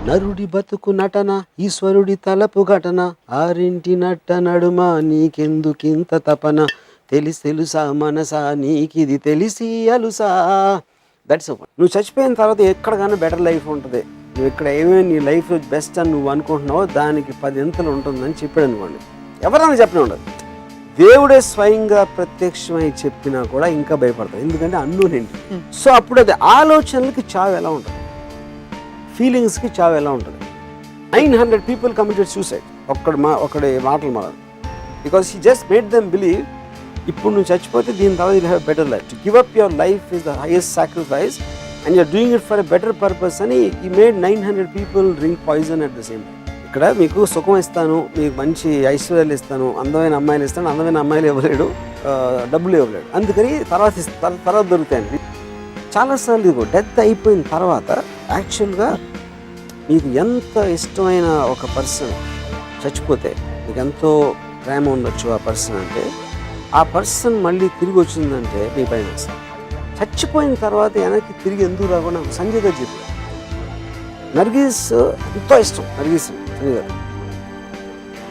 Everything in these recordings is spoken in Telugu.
నరుడి బతుకు నటన ఈశ్వరుడి తలపు ఘటన ఆరింటి నట్ట నడుమ నీకెందుకింత తపన తెలుసా మనసా నీకిది తెలిసి అలుసా. దట్స్ నువ్వు చచ్చిపోయిన తర్వాత ఎక్కడికైనా బెటర్ లైఫ్ ఉంటుంది, నువ్వు ఇక్కడ ఏమేమి నీ లైఫ్ బెస్ట్ అని నువ్వు అనుకుంటున్నావో దానికి 10 ఇంతలు ఉంటుందని చెప్పాడు అనుకోండి. ఎవరైనా చెప్పిన ఉండదు, దేవుడే స్వయంగా ప్రత్యక్షమై చెప్పినా కూడా ఇంకా భయపడతారు, ఎందుకంటే అన్నోనేంటి. సో అప్పుడు అది ఆలోచనలకి చావు ఎలా ఉంటుంది, ఫీలింగ్స్కి చావు ఎలా ఉంటుంది. 900 people committed suicide ఒక్కడి మాటలు మారాలి, because he just made them believe ఇప్పుడు నువ్వు చచ్చిపోతే దీని తర్వాత you have better life. To give up your life is the highest sacrifice and you're doing it for a better purpose అని ఈ made 900 people drink poison at the same time. ఇక్కడ మీకు సుఖం ఇస్తాను, మీకు మంచి ఐశ్వర్యాలు ఇస్తాను, అందమైన అమ్మాయిలు ఇస్తాను, అందమైన అమ్మాయిలు ఇవ్వలేడు, డబ్బులు ఇవ్వలేడు, అందుకని తర్వాత దొరుకుతాయండి. చాలాసార్లు ఇదిగో డెత్ అయిపోయిన తర్వాత యాక్చువల్గా మీకు ఎంత ఇష్టమైన ఒక పర్సన్ చచ్చిపోతే మీకు ఎంతో ప్రేమ ఉండొచ్చు ఆ పర్సన్ అంటే, ఆ పర్సన్ మళ్ళీ తిరిగి వచ్చిందంటే మీ పైన చచ్చిపోయిన తర్వాత వెనక్కి తిరిగి ఎందుకు రాకుండా సంజయ్ గారు చెప్పారు. నర్గీస్ ఎంతో ఇష్టం సంజయ్ గారు.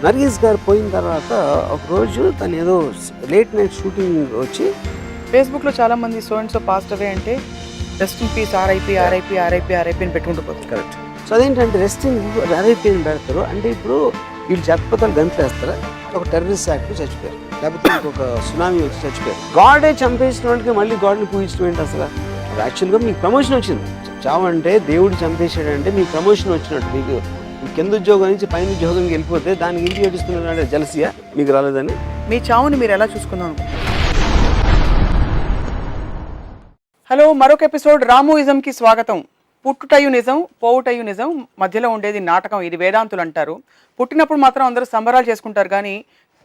నర్గీస్ గారు పోయిన తర్వాత ఒకరోజు తను ఏదో లేట్ నైట్ షూటింగ్ వచ్చి ఫేస్బుక్లో చాలా మంది so and so passed away అంటే rest in peace RIP RIP RIP RIP అని పెట్టుకుంటూ పోతుంది. కరెక్ట్. సో అదేంటంటే రెస్ట్ ఇన్ ఆర్ఐపి అని పెడతారు అంటే ఇప్పుడు వీళ్ళు చచ్చిపోతారు, గంతులేస్తారా, ఒక టెర్రరిస్ట్ యాక్ట్ చచ్చిపోయారు, లేకపోతే ఇంకొక సునామీ వచ్చి చచ్చిపోయారు. గాడే చంపేసిన వాళ్ళకి మళ్ళీ గాడ్ని పూజించడం ఏంటి అసలు? యాక్చువల్గా మీకు ప్రమోషన్ వచ్చింది. చావంటే దేవుడు చంపేశాడంటే మీకు ప్రమోషన్ వచ్చినట్టు. మీకు కింద ఉద్యోగం నుంచి పైన ఉద్యోగంకి వెళ్ళిపోతే దానికి ఇంటికి ఏడుస్తున్నాడంటే జలసియా మీకు రాలేదని. మీ చావుని మీరు ఎలా చూసుకుందాం? హలో, మరొక ఎపిసోడ్ రాముయిజంకి స్వాగతం. పుట్టుటయు నిజం, పోవుటయు నిజం, మధ్యలో ఉండేది నాటకం. ఇది వేదాంతులు అంటారు. పుట్టినప్పుడు మాత్రం అందరూ సంబరాలు చేసుకుంటారు, కానీ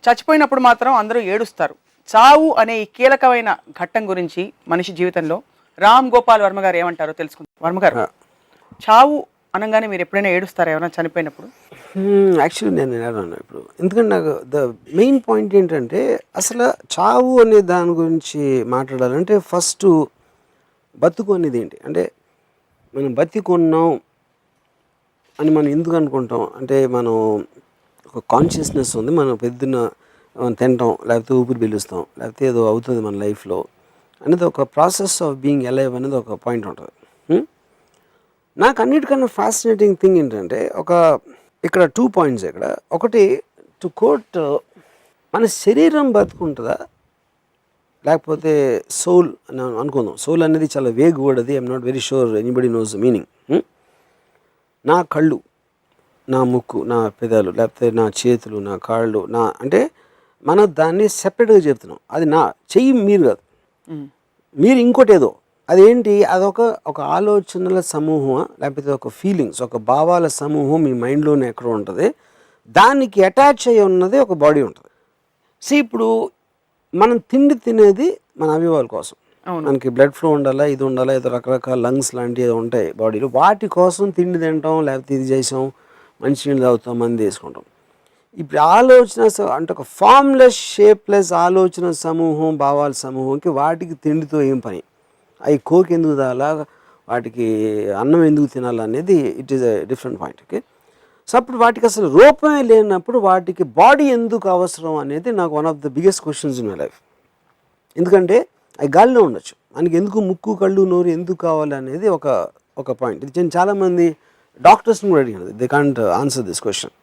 చచ్చిపోయినప్పుడు మాత్రం అందరూ ఏడుస్తారు. చావు అనే ఈ కీలకమైన ఘట్టం గురించి మనిషి జీవితంలో రామ్ గోపాల్ వర్మ గారు ఏమంటారో తెలుసుకుందాం. వర్మ గారు, చావు అనగానే మీరు ఎప్పుడైనా ఏడుస్తారా ఎవరైనా చనిపోయినప్పుడు? యాక్చువల్లీ నేను ఏడన్నా ఇప్పుడు, ఎందుకంటే నాకు ద మెయిన్ పాయింట్ ఏంటంటే అసలు చావు అనే దాని గురించి మాట్లాడాలంటే ఫస్ట్ బతుకు అనేది ఏంటి అంటే, మనం బతికున్నాం అని మనం ఎందుకు అనుకుంటాం అంటే, మనం ఒక కాన్షియస్నెస్ ఉంది, మనం పొద్దున్న తింటాం, లేకపోతే ఊపిరి పీలుస్తాం, లేకపోతే ఏదో అవుతుంది మన లైఫ్లో అనేది ఒక ప్రాసెస్ ఆఫ్ బీయింగ్ అలైవ్ అనేది ఒక పాయింట్ ఉంటుంది. నాకు అన్నిటికన్నా ఫ్యాసినేటింగ్ థింగ్ ఏంటంటే ఇక్కడ 2 points. ఇక్కడ ఒకటి, టు కోట్, మన శరీరం బతుకుంటుందా లేకపోతే సోల్ అని అనుకుందాం. సోల్ అనేది చాలా వేగ్ వర్డ్, అది I'm not very sure anybody knows the meaning. నా కళ్ళు, నా ముక్కు, నా పెదాలు, లేకపోతే నా చేతులు, నా కాళ్ళు, అంటే మనం దాన్ని సెపరేట్గా చెప్తున్నాం. అది నా చెయ్యి మీరు కాదు, మీరు ఇంకోటి ఏదో. అదేంటి? ఒక ఆలోచనల సమూహం, లేకపోతే ఒక ఫీలింగ్స్, ఒక భావాల సమూహం మీ మైండ్లోనే ఎక్కడో ఉంటుంది. దానికి అటాచ్ అయ్యి ఉన్నది ఒక బాడీ ఉంటుంది. సో ఇప్పుడు మనం తిండి తినేది మన అవయవాల కోసం. మనకి బ్లడ్ ఫ్లో ఉండాలా, ఇది ఉండాలా, ఏదో రకరకాల లంగ్స్ లాంటివి ఏదో ఉంటాయి బాడీలో, వాటి కోసం తిండి తింటాం, లేకపోతే ఇది చేసాం, మంచినీళ్ళు తాగుతాం, మంది వేసుకుంటాం. ఇప్పుడు ఆలోచన అంటే ఒక ఫార్మ్లెస్, షేప్లెస్ ఆలోచన సమూహం, భావాల సమూహంకి వాటికి తిండితో ఏం పని? అవి కోక్ ఎందుకు తాగాలా, వాటికి అన్నం ఎందుకు తినాలనేది it is a different point. Okay, so అప్పుడు వాటికి అసలు రూపమే లేనప్పుడు వాటికి బాడీ ఎందుకు అవసరం అనేది నాకు one of the biggest questions in my life. ఎందుకంటే అవి గాలిలో ఉండొచ్చు, మనకి ఎందుకు ముక్కు, కళ్ళు, నోరు ఎందుకు కావాలి అనేది ఒక పాయింట్. ఇది నేను చాలామంది డాక్టర్స్ని కూడా అడిగినది, they can't answer this question.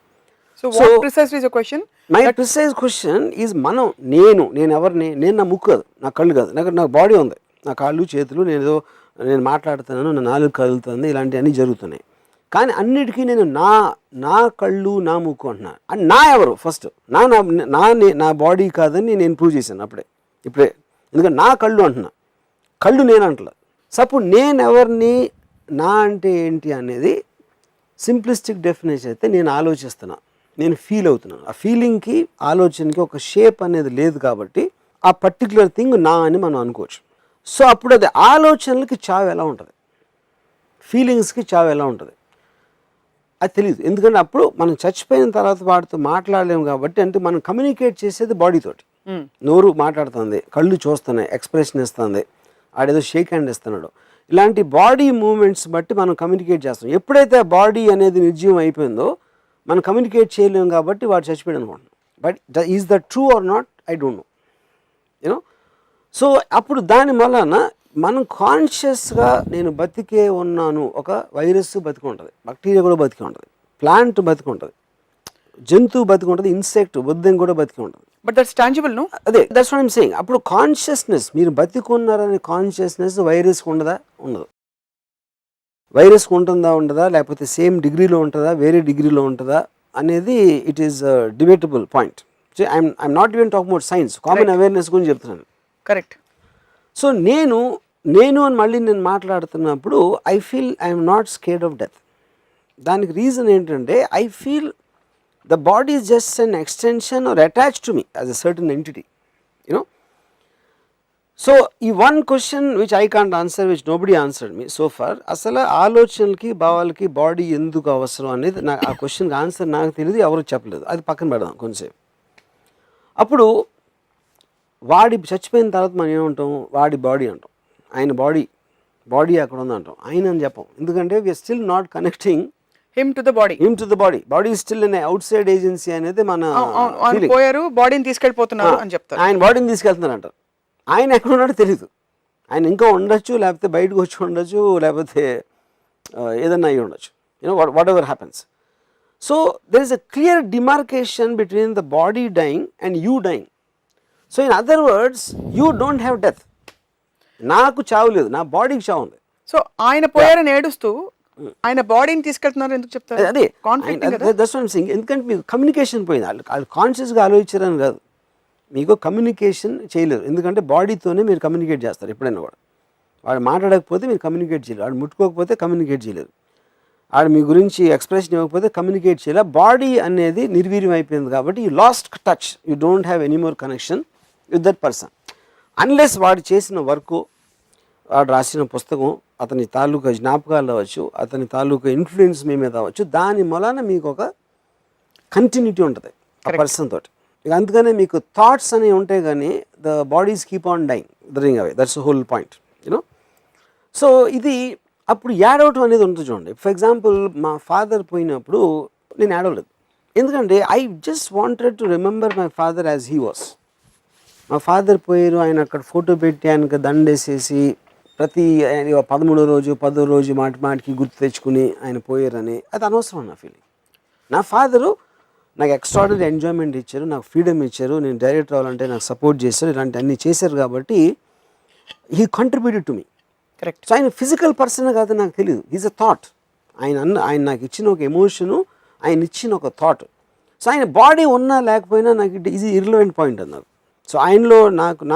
So what precisely is your question? My precise question is నేను ఎవరిని? నేను నా ముక్కు కాదు, నా కళ్ళు కాదు, నాకు బాడీ ఉంది, నా కాళ్ళు, చేతులు, నేను మాట్లాడుతున్నాను, నా నాలుగు కదులుతుంది, ఇలాంటివన్నీ జరుగుతున్నాయి. కానీ అన్నిటికీ నేను నా కళ్ళు, నా ముక్కు అంటున్నాను. అండ్ నా ఎవరు? ఫస్ట్ నా బాడీ కాదని నేను ప్రూవ్ చేశాను ఇప్పుడే. ఎందుకంటే నా కళ్ళు అంటున్నా, కళ్ళు నేను అంటలే. సపోజ్ నేను ఎవరిని, నా అంటే ఏంటి అనేది సింప్లిస్టిక్ డెఫినేషన్ అయితే, నేను ఆలోచిస్తున్నా, నేను ఫీల్ అవుతున్నాను. ఆ ఫీలింగ్కి, ఆలోచనకి ఒక షేప్ అనేది లేదు కాబట్టి ఆ పర్టికులర్ థింగ్ నా అని మనం అనుకోవచ్చు. సో అప్పుడు అది ఆలోచనలకి చావు ఎలా ఉంటుంది, ఫీలింగ్స్కి చావు ఎలా ఉంటుంది అది తెలియదు. ఎందుకంటే అప్పుడు మనం చచ్చిపోయిన తర్వాత వాటితో మాట్లాడలేము కాబట్టి, అంటే మనం కమ్యూనికేట్ చేసేది బాడీతోటి. నోరు మాట్లాడుతుంది, కళ్ళు చూస్తున్నాయి, ఎక్స్ప్రెషన్ ఇస్తుంది, ఆడేదో షేక్ హ్యాండ్ ఇస్తున్నాడు, ఇలాంటి బాడీ మూమెంట్స్ బట్టి మనం కమ్యూనికేట్ చేస్తాం. ఎప్పుడైతే బాడీ అనేది నిర్జీవం అయిపోయిందో మనం కమ్యూనికేట్ చేయలేము కాబట్టి వాడు చచ్చిపోయాడు అనుకుంటున్నాం. But is that true or not, I don't no, you know. So అప్పుడు దాని వలన మనం కాన్షియస్గా నేను బతికే ఉన్నాను. ఒక వైరస్ బతికి ఉంటుంది, బ్యాక్టీరియా కూడా బతికి ఉంటుంది, ప్లాంట్ బతికి ఉంటుంది, జంతువు బతికి ఉంటుంది, ఇన్సెక్ట్ బుద్ధం కూడా బతికి ఉంటుంది. But that's tangible no. అదే దట్స్ వాట్ ఐమ్ సేయింగ్. అప్పుడు కాన్షియస్నెస్, మీరు బతికున్నారనే కాన్షియస్నెస్ వైరస్కి ఉండదా? ఉండదు. వైరస్కి ఉంటుందా ఉండదా, లేకపోతే సేమ్ డిగ్రీలో ఉంటుందా వేరే డిగ్రీలో ఉంటుందా అనేది it is debatable point. So I'm not even talk about science, common awareness గురించి చెప్తున్నాను. కరెక్ట్. సో నేను అని మళ్ళీ నేను మాట్లాడుతున్నప్పుడు I feel I'm not scared of death. దానికి రీజన్ ఏంటంటే I feel the body is just an extension or attached to me as a certain entity, you know. So ఈ one question which I can't answer, which nobody answered me so far, అసలు ఆలోచనలకి భావాలకి బాడీ ఎందుకు అవసరం అనేది నాకు ఆ క్వశ్చన్కి ఆన్సర్ నాకు తెలియదు, ఎవరు చెప్పలేదు. అది పక్కన పెడదాం కొంచెంసేపు. అప్పుడు వాడి చచ్చిపోయిన తర్వాత మనం ఏమంటాం? వాడి బాడీ అంటాం, ఆయన బాడీ అక్కడ ఉంది అంటాం, ఆయన అని చెప్పం. ఎందుకంటే we're still not connecting him to the body. Body is still an outside agency అనేది మన feeling. పోయారు, బాడీని తీసుకెళ్ళిపోతున్నారు అని చెప్తారు. ఆయన బాడీని తీసుకెళ్తున్నారు అంటారు. ఆయన ఎక్కడ ఉన్నాడో తెలియదు. ఆయన ఇంకా ఉండొచ్చు, లేకపోతే బయటకు వచ్చి ఉండొచ్చు, లేకపోతే ఏదన్నా అయ్యి ఉండొచ్చు, you know, whatever happens. So there is a clear demarcation between the body dying and you dying. So in other words, you don't have death. నాకు చావు లేదు, నా బాడీకి చావు ఉంది. సో ఆయన పోయారని ఏడుస్తూ ఆయన బాడీని తీసుకెళ్తున్నారు ఎందుకు చెప్తారు? అదే ఎందుకంటే మీకు కమ్యూనికేషన్ పోయింది. వాళ్ళు కాన్షియస్గా ఆలోచించారని కాదు, మీకు కమ్యూనికేషన్ చేయలేరు. ఎందుకంటే బాడీతోనే మీరు కమ్యూనికేట్ చేస్తారు ఎప్పుడైనా కూడా. వాడు మాట్లాడకపోతే మీరు కమ్యూనికేట్ చేయలేరు, వాడు ముట్టుకోకపోతే కమ్యూనికేట్ చేయలేరు, వాడు మీ గురించి ఎక్స్ప్రెషన్ ఇవ్వకపోతే కమ్యూనికేట్ చేయలేరు. బాడీ అనేది నిర్వీర్యం అయిపోయింది కాబట్టి you last touch, you don't have any more connection with that person unless వాడు చేసిన వర్క్, వాడు రాసిన పుస్తకం, అతని తాలూకా జ్ఞాపకాలు అవ్వచ్చు, అతని తాలూకా ఇన్ఫ్లుయెన్స్ మీ మీద అవ్వచ్చు, దాని మూలాన మీకు ఒక కంటిన్యూటీ ఉంటుంది ఆ పర్సన్ తోటి. ఇక అందుకనే మీకు థాట్స్ అనేవి ఉంటాయి కానీ the bodies keep on dying, drink away, that's whole point, you know. సో ఇది అప్పుడు ఏడవటం అనేది ఉంటుంది చూడండి. ఫర్ ఎగ్జాంపుల్ మా ఫాదర్ పోయినప్పుడు నేను ఏడవలేదు, ఎందుకంటే I just wanted to remember my father as he was. మా ఫాదర్ పోయారు, ఆయన అక్కడ ఫోటో పెట్టి ఆయనకు దండేసేసి ప్రతి 13వ రోజు 10వ రోజు మాటికి గుర్తు తెచ్చుకుని ఆయన పోయారని అది అనవసరం నా ఫీలింగ్. నా ఫాదరు నాకు ఎక్స్ట్రాడినరీ ఎంజాయ్మెంట్ ఇచ్చారు, నాకు ఫ్రీడమ్ ఇచ్చారు, నేను డైరెక్టర్ అవ్వాలంటే నాకు సపోర్ట్ చేశారు, ఇలాంటి అన్నీ చేశారు కాబట్టి he contributed to me. Correct. So ఆయన ఫిజికల్ పర్సన్ కాదు నాకు తెలియదు, ఈజ్ అ థాట్. ఆయన నాకు ఇచ్చిన ఒక ఎమోషను, ఆయన ఇచ్చిన ఒక థాట్. సో ఆయన బాడీ ఉన్నా లేకపోయినా నాకు ఇట్ ఈజ్ ఇర్రిలవెంట్ పాయింట్ అన్నారు. సో ఆయనలో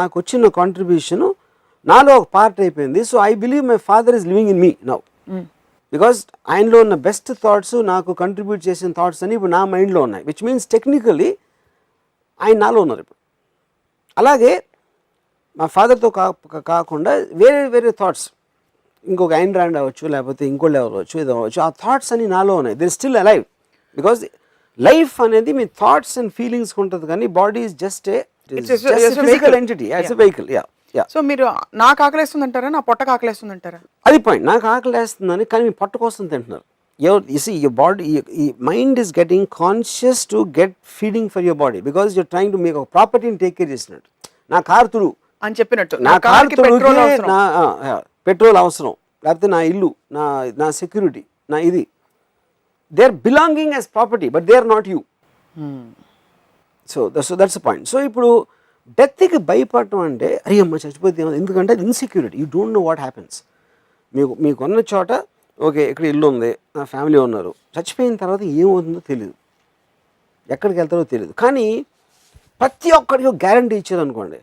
నాకు వచ్చిన కాంట్రిబ్యూషను నాలో ఒక పార్ట్ అయిపోయింది. So I believe my father is living in me now, because ఆయనలో ఉన్న బెస్ట్ థాట్స్, నాకు కంట్రిబ్యూట్ చేసిన థాట్స్ అని ఇప్పుడు నా మైండ్లో ఉన్నాయి, విచ్ మీన్స్ టెక్నికలీ ఆయన నాలో ఉన్నారు ఇప్పుడు. అలాగే మా ఫాదర్తో కాకుండా వేరే థాట్స్, ఇంకొక ఐన్ రాండ్ అవ్వచ్చు, లేకపోతే ఇంకోళ్ళు ఎవరు అవ్వచ్చు, ఏదో అవ్వచ్చు, ఆ థాట్స్ అని నాలో ఉన్నాయి. They still alive, because life అనేది మీ థాట్స్ అండ్ ఫీలింగ్స్ ఉంటుంది, కానీ body is just a physical entity, as a vehicle. So మీరు నాకు ఆకలేస్తుంది అంటారా, నా పొట్టకు ఆకలేస్తుంది అంటారా? అది పాయింట్. నాకు ఆకలేస్తుందని, కానీ మీ పొట్ట కోసం తింటున్నారు. your body, your mind is getting conscious to get feeding for your body because you're trying to make a property and take care చేసినట్టు. నా కారు తుడు అని చెప్పినట్టు, నా కారు తుడుకి నా పెట్రోల్ అవసరం, లేకపోతే నా ఇల్లు, నా సెక్యూరిటీ, నా ఇది, they are belonging as property but they are not you. So that's the point. So ఇప్పుడు డెత్కి భయపడటం అంటే అరే అమ్మ చచ్చిపోతే, ఎందుకంటే అది insecurity, you don't know what happens. మీకున్న చోట ఓకే ఇక్కడ ఇల్లు ఉంది, నా ఫ్యామిలీ ఉన్నారు, చచ్చిపోయిన తర్వాత ఏమవుతుందో తెలియదు, ఎక్కడికి వెళ్తారో తెలియదు. కానీ ప్రతి ఒక్కరికి గ్యారంటీ ఇచ్చారు అనుకోండి,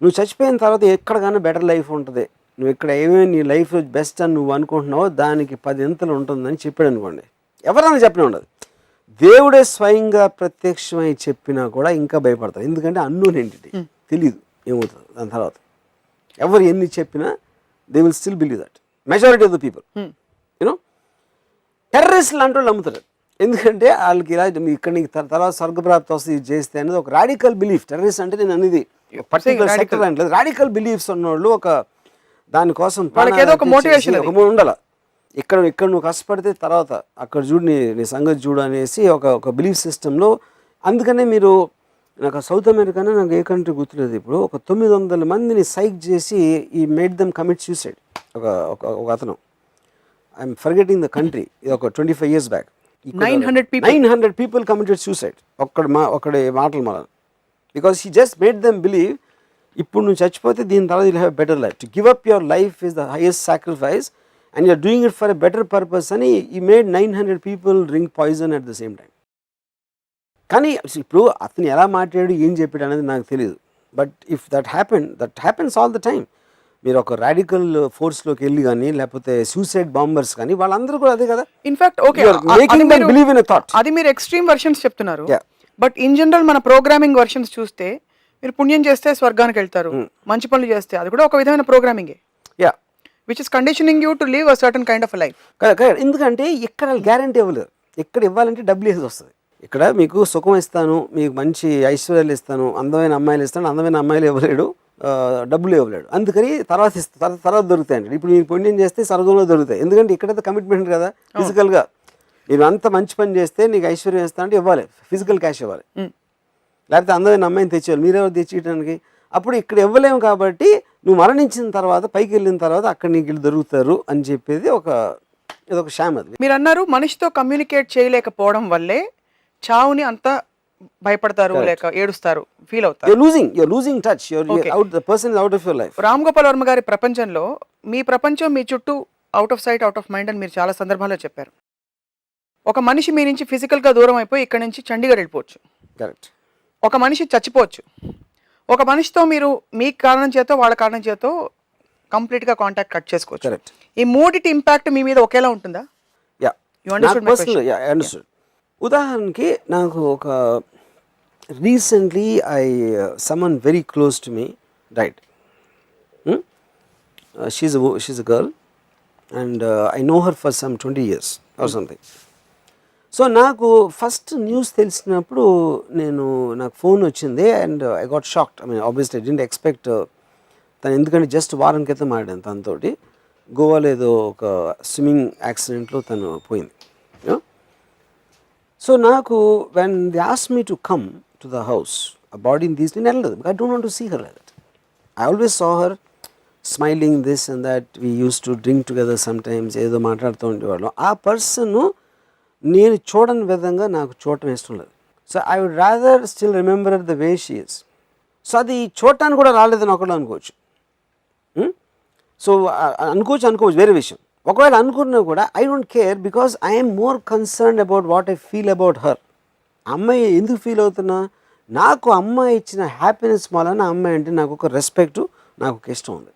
నువ్వు చచ్చిపోయిన తర్వాత ఎక్కడికైనా బెటర్ లైఫ్ ఉంటుంది, నువ్వు ఇక్కడ ఏమేమి నీ లైఫ్ బెస్ట్ అని నువ్వు అనుకుంటున్నావో దానికి 10 ఇంతలు ఉంటుందని చెప్పాడు అనుకోండి, ఎవరైనా చెప్పినా ఉండదు. దేవుడే స్వయంగా ప్రత్యక్షమై చెప్పినా కూడా ఇంకా భయపడతారు, ఎందుకంటే అన్నోన్ ఎంటిటీ, తెలియదు ఏమవుతుంది దాని తర్వాత. ఎవరు ఎన్ని చెప్పినా they will still believe that, majority of the people, you know. టెర్రరిస్టులు అంటూ నమ్ముతారు, ఎందుకంటే వాళ్ళకి ఇలా ఇక్కడ నీకు తర్వాత స్వర్గప్రాప్తి వస్తుంది ఇది చేస్తే అనేది ఒక రాడికల్ బిలీఫ్. టెర్రరిస్ట్ అంటే నేను అనేది పర్టికులర్ సెక్టర్ అంటే రాడికల్ బిలీఫ్స్ ఉన్నవాళ్ళు, ఒక దానికోసం వాళ్ళకి ఏదో ఒక మోటివేషన్ ఉండాల. ఇక్కడ నువ్వు కష్టపడితే తర్వాత అక్కడ చూడు నీ సంగతి చూడు అనేసి ఒక బిలీఫ్ సిస్టంలో. అందుకనే మీరు నాకు సౌత్ అమెరికానే నాకు ఏ కంట్రీ గుర్తులేదు ఇప్పుడు, ఒక 900 మందిని సైక్ చేసి ఈ మేడ్ దెమ్ కమిట్ సూసైడ్. ఒక అతను, ఐఎమ్ ఫర్గెటింగ్ ద కంట్రీ, ఇది ఒక 25 years back. 900 people committed suicide. ఒక్కడి మాటలు మన, because he just made them believe ఇప్పుడు నువ్వు చచ్చిపోతే దీని తర్వాత you'll have better life. To give up your life is the highest sacrifice and you're doing it for a better purpose అని ఈ made 900 people drink poison at the same time. కానీ ఇప్పుడు అతను ఎలా మాట్లాడాడు ఏం చెప్పాడు అనేది నాకు తెలియదు. But if that happens all the time. మీరు ఒక రాడికల్ ఫోర్స్లోకి వెళ్ళి కానీ లేకపోతే సూసైడ్ బాంబర్స్ కానీ వాళ్ళందరూ కూడా అదే కదా. ఇన్ఫాక్ట్ ఓకే, అది మీరు ఎక్స్ట్రీమ్ వర్షన్స్ చెప్తున్నారు. బట్ ఇన్ జనరల్ మన ప్రోగ్రామింగ్ వర్షన్స్ చూస్తే మీరు పుణ్యం చేస్తే స్వర్గానికి వెళ్తారు, మంచి పనులు చేస్తే అది కూడా ఒక విధమైన ప్రోగ్రామింగే. Yeah, which is conditioning you to live a certain kind of life. ఎందుకంటే ఇక్కడ గ్యారంటీ ఇవ్వలేరు. ఇక్కడ ఇవ్వాలంటే డబ్బులు వేసి వస్తుంది. ఇక్కడ మీకు సుఖం ఇస్తాను, మీకు మంచి ఐశ్వర్యాలు ఇస్తాను, అందమైన అమ్మాయిలు ఇస్తాను, అందమైన అమ్మాయిలు ఇవ్వలేడు, డబ్బులు ఇవ్వలేడు. అందుకని తర్వాత దొరుకుతాయండి. ఇప్పుడు మీకు పుణ్యం చేస్తే స్వర్గంలో దొరుకుతాయి. ఎందుకంటే ఇక్కడైతే కమిట్మెంట్ కదా, ఫిజికల్గా నేను అంత మంచి పని చేస్తే నీకు ఐశ్వర్యం ఇస్తా అంటే ఇవ్వాలి, ఫిజికల్ క్యాష్ ఇవ్వాలి, లేకపోతే అందమైన అమ్మాయిని తెచ్చేవాళ్ళు, మీరెవరు తెచ్చేయడానికి. అప్పుడు ఇక్కడ ఇవ్వలేము కాబట్టి నువ్వు మరణించిన తర్వాత పైకి వెళ్ళిన తర్వాత అక్కడ నీకు వీళ్ళు దొరుకుతారు అని చెప్పేది ఇదొక షామ్. అది మీరు అన్నారు, మనిషితో కమ్యూనికేట్ చేయలేకపోవడం వల్లే చావుని అంత భయపడతారు, లేక ఏడుస్తారు, ఫీల్ అవుతారు. You're losing touch. The person is out of your life. Ram Gopal Varma గారి ప్రపంచంలో మీ ప్రపంచం మీ చుట్టూ out of sight out of mind అని మీరు చాలా సందర్భాల్లో చెప్పారు. ఒక మనిషి మీ నుంచి ఫిజికల్గా దూరం అయిపోయి ఇక్కడ నుంచి చండీగఢ్ వెళ్ళిపోవచ్చు. కరెక్ట్. ఒక మనిషి చచ్చిపోవచ్చు. ఒక మనిషితో మీరు మీ కారణం చేతో వాళ్ళ కారణం చేతో కంప్లీట్గా కాంటాక్ట్ కట్ చేసుకోవచ్చు. కరెక్ట్. ఈ మూడిటి ఇంపాక్ట్ మీ మీద ఒకేలా ఉంటుందా? Yeah, understood. ఉదాహరణకి నాకు ఒక recently someone very close to me died. She's a girl and I know her for some 20 years or something. So నాకు ఫస్ట్ న్యూస్ తెలిసినప్పుడు నాకు ఫోన్ వచ్చింది and I got shocked. I mean obviously I didn't expect. తను ఎందుకంటే జస్ట్ వారం క్రితం మాట్లాడాను తనతోటి. గోవాలో ఏదో ఒక స్విమ్మింగ్ యాక్సిడెంట్లో తను పోయింది. సో నాకు when they asked me to come to the house, ఆ బాడీని తీసుకుని వెళ్ళలేదు. I don't want to see her like that. I always saw her smiling this and that, we use to drink together sometimes, ఏదో మాట్లాడుతూ ఉండేవాళ్ళం. ఆ పర్సన్ నేను చూడని విధంగా నాకు చూడటం ఇష్టం లేదు. So I would rather still remember the way she is. So అది చూడటానికి కూడా రాలేదని ఒకళ్ళు అనుకోవచ్చు. సో అనుకోవచ్చు వేరే విషయం. ఒకవేళ అనుకున్నా కూడా I don't care, because I'm more concerned about what I feel about her. అమ్మాయి ఎందుకు ఫీల్ అవుతున్నా, నాకు అమ్మాయి ఇచ్చిన హ్యాపీనెస్ వలన అమ్మాయి అంటే నాకు ఒక రెస్పెక్టు, నాకు ఒక ఇష్టం ఉంది.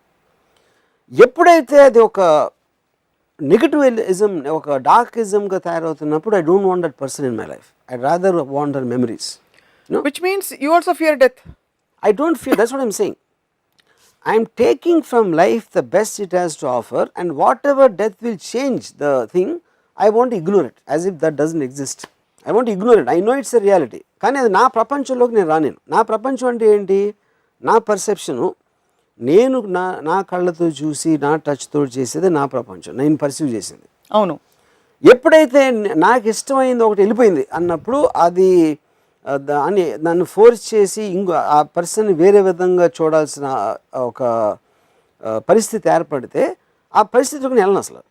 ఎప్పుడైతే అది ఒక నెగటివిజం, ఒక డార్కిజంగా తయారవుతున్నప్పుడు I don't want that person in my life. I rather want her memories. Which means you also fear death. I don't fear, that's what I'm saying. I'm taking from life the best it has to offer, and whatever death will change the thing, I want to ignore it as if that doesn't exist. I want to ignore it. I know it's a reality. కానీ అది నా ప్రపంచంలోకి నేను రానేను. నా ప్రపంచం అంటే ఏంటి, నా పర్సెప్షను, నేను నా కళ్ళతో చూసి నా టచ్తో చేసేది నా ప్రపంచం, నేను పర్సీవ్ చేసింది. అవును. ఎప్పుడైతే నాకు ఇష్టమైంది ఒకటి వెళ్ళిపోయింది అన్నప్పుడు అది దాన్ని నన్ను ఫోర్స్ చేసి ఆ పర్సన్ని వేరే విధంగా చూడాల్సిన ఒక పరిస్థితి ఏర్పడితే ఆ పరిస్థితికి నేను వెళ్ళను అసలు.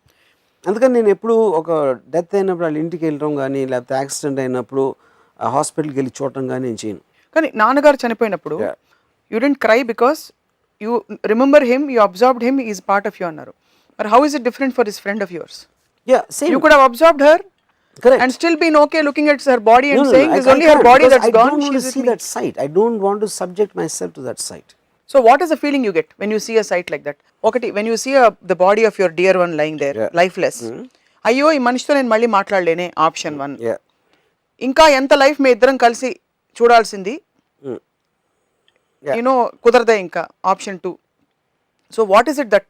అందుకని నేను ఎప్పుడు ఒక డెత్ అయినప్పుడు వాళ్ళ ఇంటికి వెళ్ళడం కానీ, లేకపోతే యాక్సిడెంట్ అయినప్పుడు హాస్పిటల్కి వెళ్ళి చూడటం కానీ నేను చేయను. కానీ నాన్నగారు చనిపోయినప్పుడు you don't cry because you remember him, you observed him, is part of you అన్నారు. మరి how is it different for his friend of yours? Yeah, same. You could have observed her. Correct. And still been okay looking at her body and saying it's only her body that's gone. I don't want to see that sight. I don't want to subject myself to that sight. So what is the feeling you get when you see a sight like that? Okay, when you see the body of your dear one lying there, lifeless. అయ్యో ఈ మనిషితో నేను మళ్ళీ మాట్లాడలేనే, ఆప్షన్ 1. ఇంకా ఎంత లైఫ్ మీ ఇద్దరం కలిసి చూడాల్సింది, you know, కుదరదే ఇంకా, option 2. So what is it that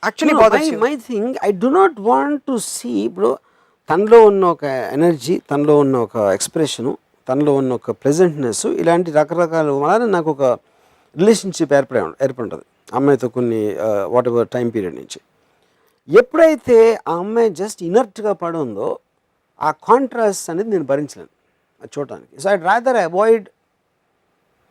actually bothers you? My thing, I do not want to see, bro, తనలో ఉన్న ఒక ఎనర్జీ, తనలో ఉన్న ఒక ఎక్స్ప్రెషను, తనలో ఉన్న ఒక ప్లెజెంట్నెస్, ఇలాంటి రకరకాల వలన నాకు ఒక రిలేషన్షిప్ ఏర్పడుతుంది. అమ్మాయితో కొన్ని వాట్ ఎవర్ టైం పీరియడ్ నుంచి. ఎప్పుడైతే ఆ అమ్మాయి జస్ట్ ఇనర్ట్గా పడి ఉందో ఆ కాంట్రాస్ట్ అనేది నేను భరించలేను అది చూడటానికి. So I rather avoid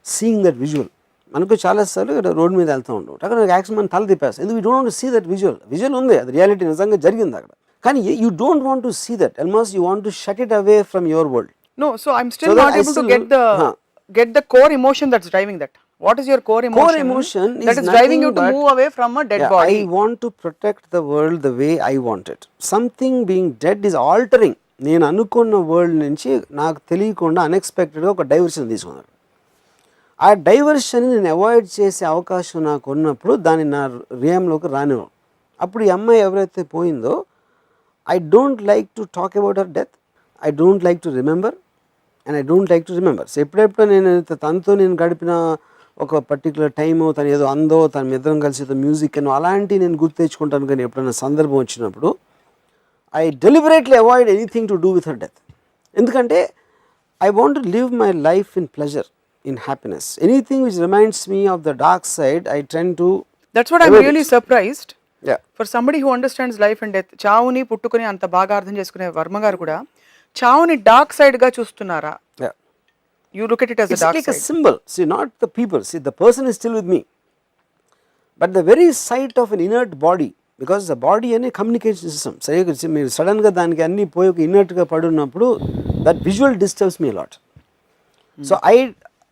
seeing that visual. మనకు చాలాసార్లు రోడ్డు మీద వెళ్తూ ఉంటాం, అక్కడ యాక్షన్ మనం తల తిప్పేస్తాం, ఎందుకు you don't see that visual ఉంది, అది రియాలిటీ నిజంగా జరిగింది అక్కడ, కానీ you don't want to see that, almost you want to shut it away from your world. No, so I'm still not able to get the core emotion that's driving that. What is your core emotion that is driving you to move away from a dead body? I want to protect the world the way I want it. Something being dead is altering. నేను అనుకున్న వరల్డ్ నుంచి నాకు తెలియకుండా అన్ఎక్స్పెక్టెడ్గా ఒక డైవర్షన్ తీసుకున్నాను. ఆ డైవర్షన్ నేను అవాయిడ్ చేసే అవకాశం నాకు ఉన్నప్పుడు దాన్ని నా రియంలోకి రానివ్వం. అప్పుడు ఈ అమ్మాయి ఎవరైతే పోయిందో, I don't like to talk about her death, I don't like to remember and I don't like to remember. So ఎప్పుడెప్పుడు నేను తనతో నేను గడిపిన ఒక పర్టికులర్ టైము, తను ఏదో అందో, తన ఇద్దరం కలిసి మ్యూజిక్ అని అలాంటివి నేను గుర్తు తెచ్చుకుంటాను. కానీ ఎప్పుడైనా సందర్భం వచ్చినప్పుడు I deliberately avoid anything to do with her death. ఎందుకంటే I want to live my life in pleasure, in happiness. Anything which reminds me of the dark side, I tend to. That's what I'm really surprised. Yeah. For somebody who understands life and death, చావుని పుట్టుకొని అంత బాగా అర్థం చేసుకునే వర్మ గారు కూడా చావుని డార్క్ సైడ్ గా చూస్తున్నారా? Yeah. You look at it as a dark side. It's like side. a symbol. See, not the people. See, the person is still with me. But the very sight of an inert body, because the body అనే కమ్యూనికేషన్ సిస్టమ్, సరిగ్గా మీరు సడన్గా దానికి అన్ని పోయి ఒక ఇనర్ట్గా పడి ఉన్నప్పుడు that visual disturbs me a lot. So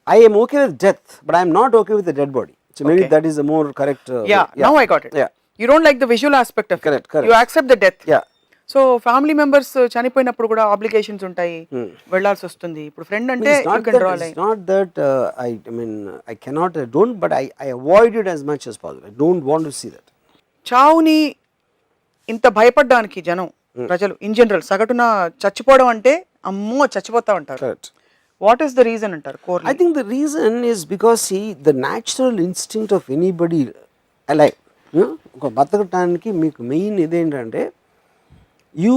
I am okay with death, but I am not okay with the dead body. So maybe that is the more correct. Yeah, now I got it. Yeah. You don't like the visual aspect of correct, it. Correct. You accept the death. Yeah. So family members చనిపోయినప్పుడు కూడా ఆబ్లిగేషన్స్ ఉంటాయి, వెళ్ళాల్సి వస్తుంది. ఇప్పుడు ఫ్రెండ్ అంటే you can draw line. It's not that I mean I cannot, I don't, but I avoid it as much as possible. I don't want to see that. చావుని ఇంత భయపడడానికి జనం, ప్రజలు ఇన్ జనరల్ సగటున చచ్చిపోవడం అంటే అమ్మో చచ్చిపోతా ఉంటారు. Correct. What is the reason అంటారు? I think the reason is because, see, the natural instinct of anybody alive, ఒక బతకటానికి మీకు మెయిన్ ఇదేంటంటే యూ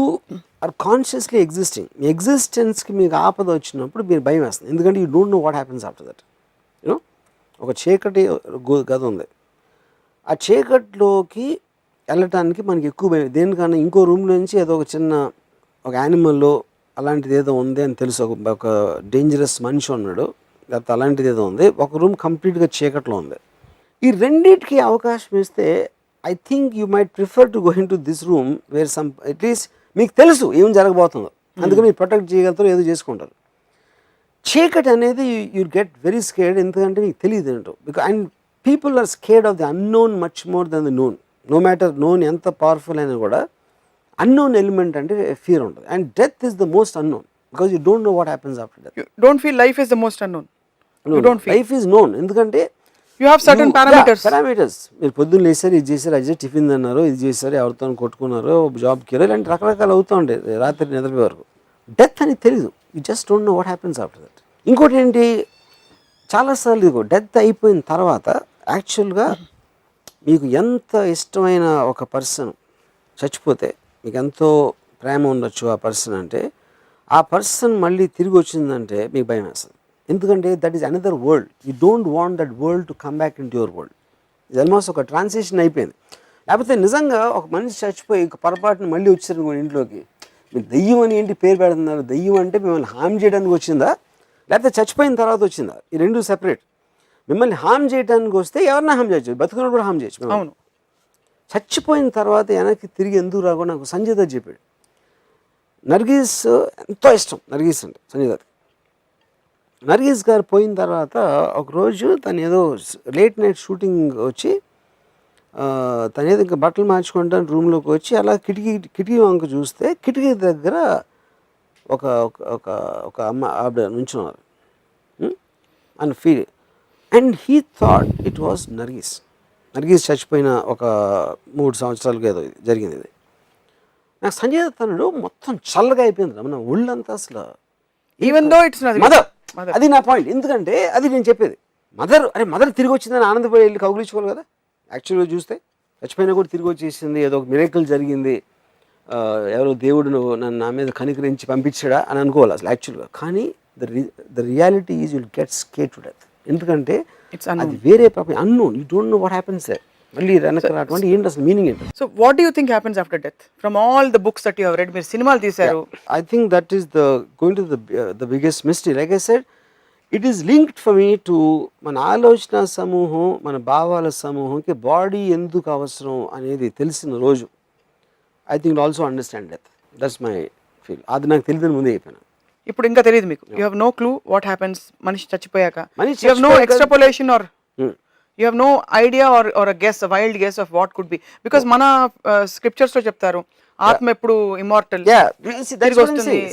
ఆర్ కాన్షియస్లీ ఎగ్జిస్టింగ్. మీ ఎగ్జిస్టెన్స్కి మీకు ఆపద వచ్చినప్పుడు మీరు భయం వేస్తుంది, ఎందుకంటే you don't know what happens after that. You know, ఒక చీకటి గది ఉంది, ఆ చీకటిలోకి వెళ్ళటానికి మనకి ఎక్కువ భయం. దేనికన్నా ఇంకో రూమ్ నుంచి ఏదో ఒక చిన్న ఒక యానిమల్లో అలాంటిది ఏదో ఉంది అని తెలుసు, ఒక డేంజరస్ మనిషి ఉన్నాడు, లేకపోతే అలాంటిది ఏదో ఉంది, ఒక రూమ్ కంప్లీట్గా చీకట్లో ఉంది. ఈ రెండింటికి అవకాశం ఇస్తే I think you might prefer to go in to this room wear some at least మీకు తెలుసు ఏం జరగబోతుందో, అందుకని మీరు ప్రొటెక్ట్ చేయగలుగుతారు, ఏదో చేసుకుంటారు. చీకటి అనేది యూ గెట్ వెరీ స్కేర్డ్, ఎందుకంటే మీకు తెలియదు ఏంటో. Because and people are scared of the unknown much more than the known. No matter known ఎంత పవర్ఫుల్ అయినా కూడా అన్నోన్ ఎలిమెంట్ అంటే ఫియర్ ఉంటుంది. And death is the most unknown, because you don't know what happens after death. You don't feel life is the most unknown. You don't feel life is known, ఎందుకంటే you have certain parameters. మీరు పొద్దున్న లేసారు, ఇది చేశారు, అది టిఫిన్ అన్నారు, ఇది చేశారు, ఎవరితో కొట్టుకున్నారు, జాబ్కి వెళ్ళారు, ఇలాంటి రకరకాలు అవుతూ ఉంటాయి రాత్రి నిద్రపోయే వరకు. డెత్ అని తెలియదు, you just don't know what happens after that. ఇంకోటి ఏంటి, చాలాసార్లు ఇదిగో డెత్ అయిపోయిన తర్వాత యాక్చువల్గా మీకు ఎంత ఇష్టమైన ఒక పర్సన్ చచ్చిపోతే, మీకు ఎంతో ప్రేమ ఉండొచ్చు ఆ పర్సన్ అంటే, ఆ పర్సన్ మళ్ళీ తిరిగి వచ్చిందంటే మీకు భయం వేస్తుంది, ఎందుకంటే that is another world. You don't want that world to come back in to your world. ఇది ఆల్మోస్ట్ ఒక ట్రాన్సిషన్ అయిపోయింది. లేకపోతే నిజంగా ఒక మనిషి చచ్చిపోయి పొరపాటున మళ్ళీ వచ్చారు ఇంట్లోకి, మీరు దెయ్యం అని ఏంటి పేరు పెడుతున్నారు, దెయ్యం అంటే మిమ్మల్ని హామ్ చేయడానికి వచ్చిందా, లేకపోతే చచ్చిపోయిన తర్వాత వచ్చిందా, ఈ రెండు సెపరేట్. మిమ్మల్ని హామ్ చేయడానికి వస్తే ఎవరన్నా హామ్ చేయొచ్చు, బతుకున్నప్పుడు కూడా హామ్ చేయొచ్చు. అవును, చచ్చిపోయిన తర్వాత వెనక్కి తిరిగి ఎందుకు రాకుండా నాకు సంజయ్ దత్ చెప్పాడు. నర్గీస్ ఎంతో ఇష్టం, నర్గీస్ అంటే సంజయ్ దత్. నర్గీస్ గారు పోయిన తర్వాత ఒకరోజు తను ఏదో లేట్ నైట్ షూటింగ్ వచ్చి తను ఏదో ఇంకా బట్టలు మార్చుకుంటాను రూమ్లోకి వచ్చి అలా కిటికీ వంక చూస్తే కిటికీ దగ్గర ఒక ఒక ఒక అమ్మ ఆవిడ నుంచున్నారు and feel and he thought it was Nargis. Nargis చచ్చిపోయిన ఒక 3 సంవత్సరాలుగా ఏదో జరిగింది ఇది. నాకు సంజయ్ దత్ తనుడు మొత్తం చల్లగా అయిపోయింది మన ఒళ్ళంతా అసలు. ఈవెన్ దో ఇట్స్ మదర్, అది నా పాయింట్. ఎందుకంటే అది నేను చెప్పేది, మదర్ తిరిగి వచ్చిందని ఆనందపడి వెళ్ళి కౌగులించుకోవాలి కదా. యాక్చువల్గా చూస్తే చచ్చిపోయినా కూడా తిరిగి వచ్చేసింది, ఏదో ఒక మిరేకల్ జరిగింది, ఎవరో దేవుడు నన్ను నా మీద కనికరించి పంపించాడా అని అనుకోవాలి అసలు యాక్చువల్గా. కానీ the reality is will get scared to death. ఎందుకంటే ఇట్స్ అన్నోన్. అది వేరే ప్రపంచం, unknown. You don't know what happens there. మళ్ళీ వెనక రావడం ఏంటి అసలు మీనింగ్ ఏంటి? So what do you think happens after death from all the books that you have read? మీరు సినిమాలు తీశారు. I think that is going to the biggest mystery. Like I said, it is linked for me to మన ఆలోచన సమూహం, మన భావాల సమూహంకి బాడీ ఎందుకు అవసరం అనేది తెలిసిన రోజు I think also understand death. That's my feel. అది నాకు తెలియదని ముందే చెప్పాను. ఇప్పుడు ఇంకా తెలియదు మీకు. You have no clue what happens మనిషి చచ్చిపోయాక. మనిషి యూ హ్యావ్ నో చచ్చిపోయాక- extrapolation or you have no idea or a guess, wild guess of what could be. Because మన స్క్రిప్చర్స్ లో చెప్తారు ఆత్మ ఎప్పుడు immortal. Yeah, see, that's what I'm saying.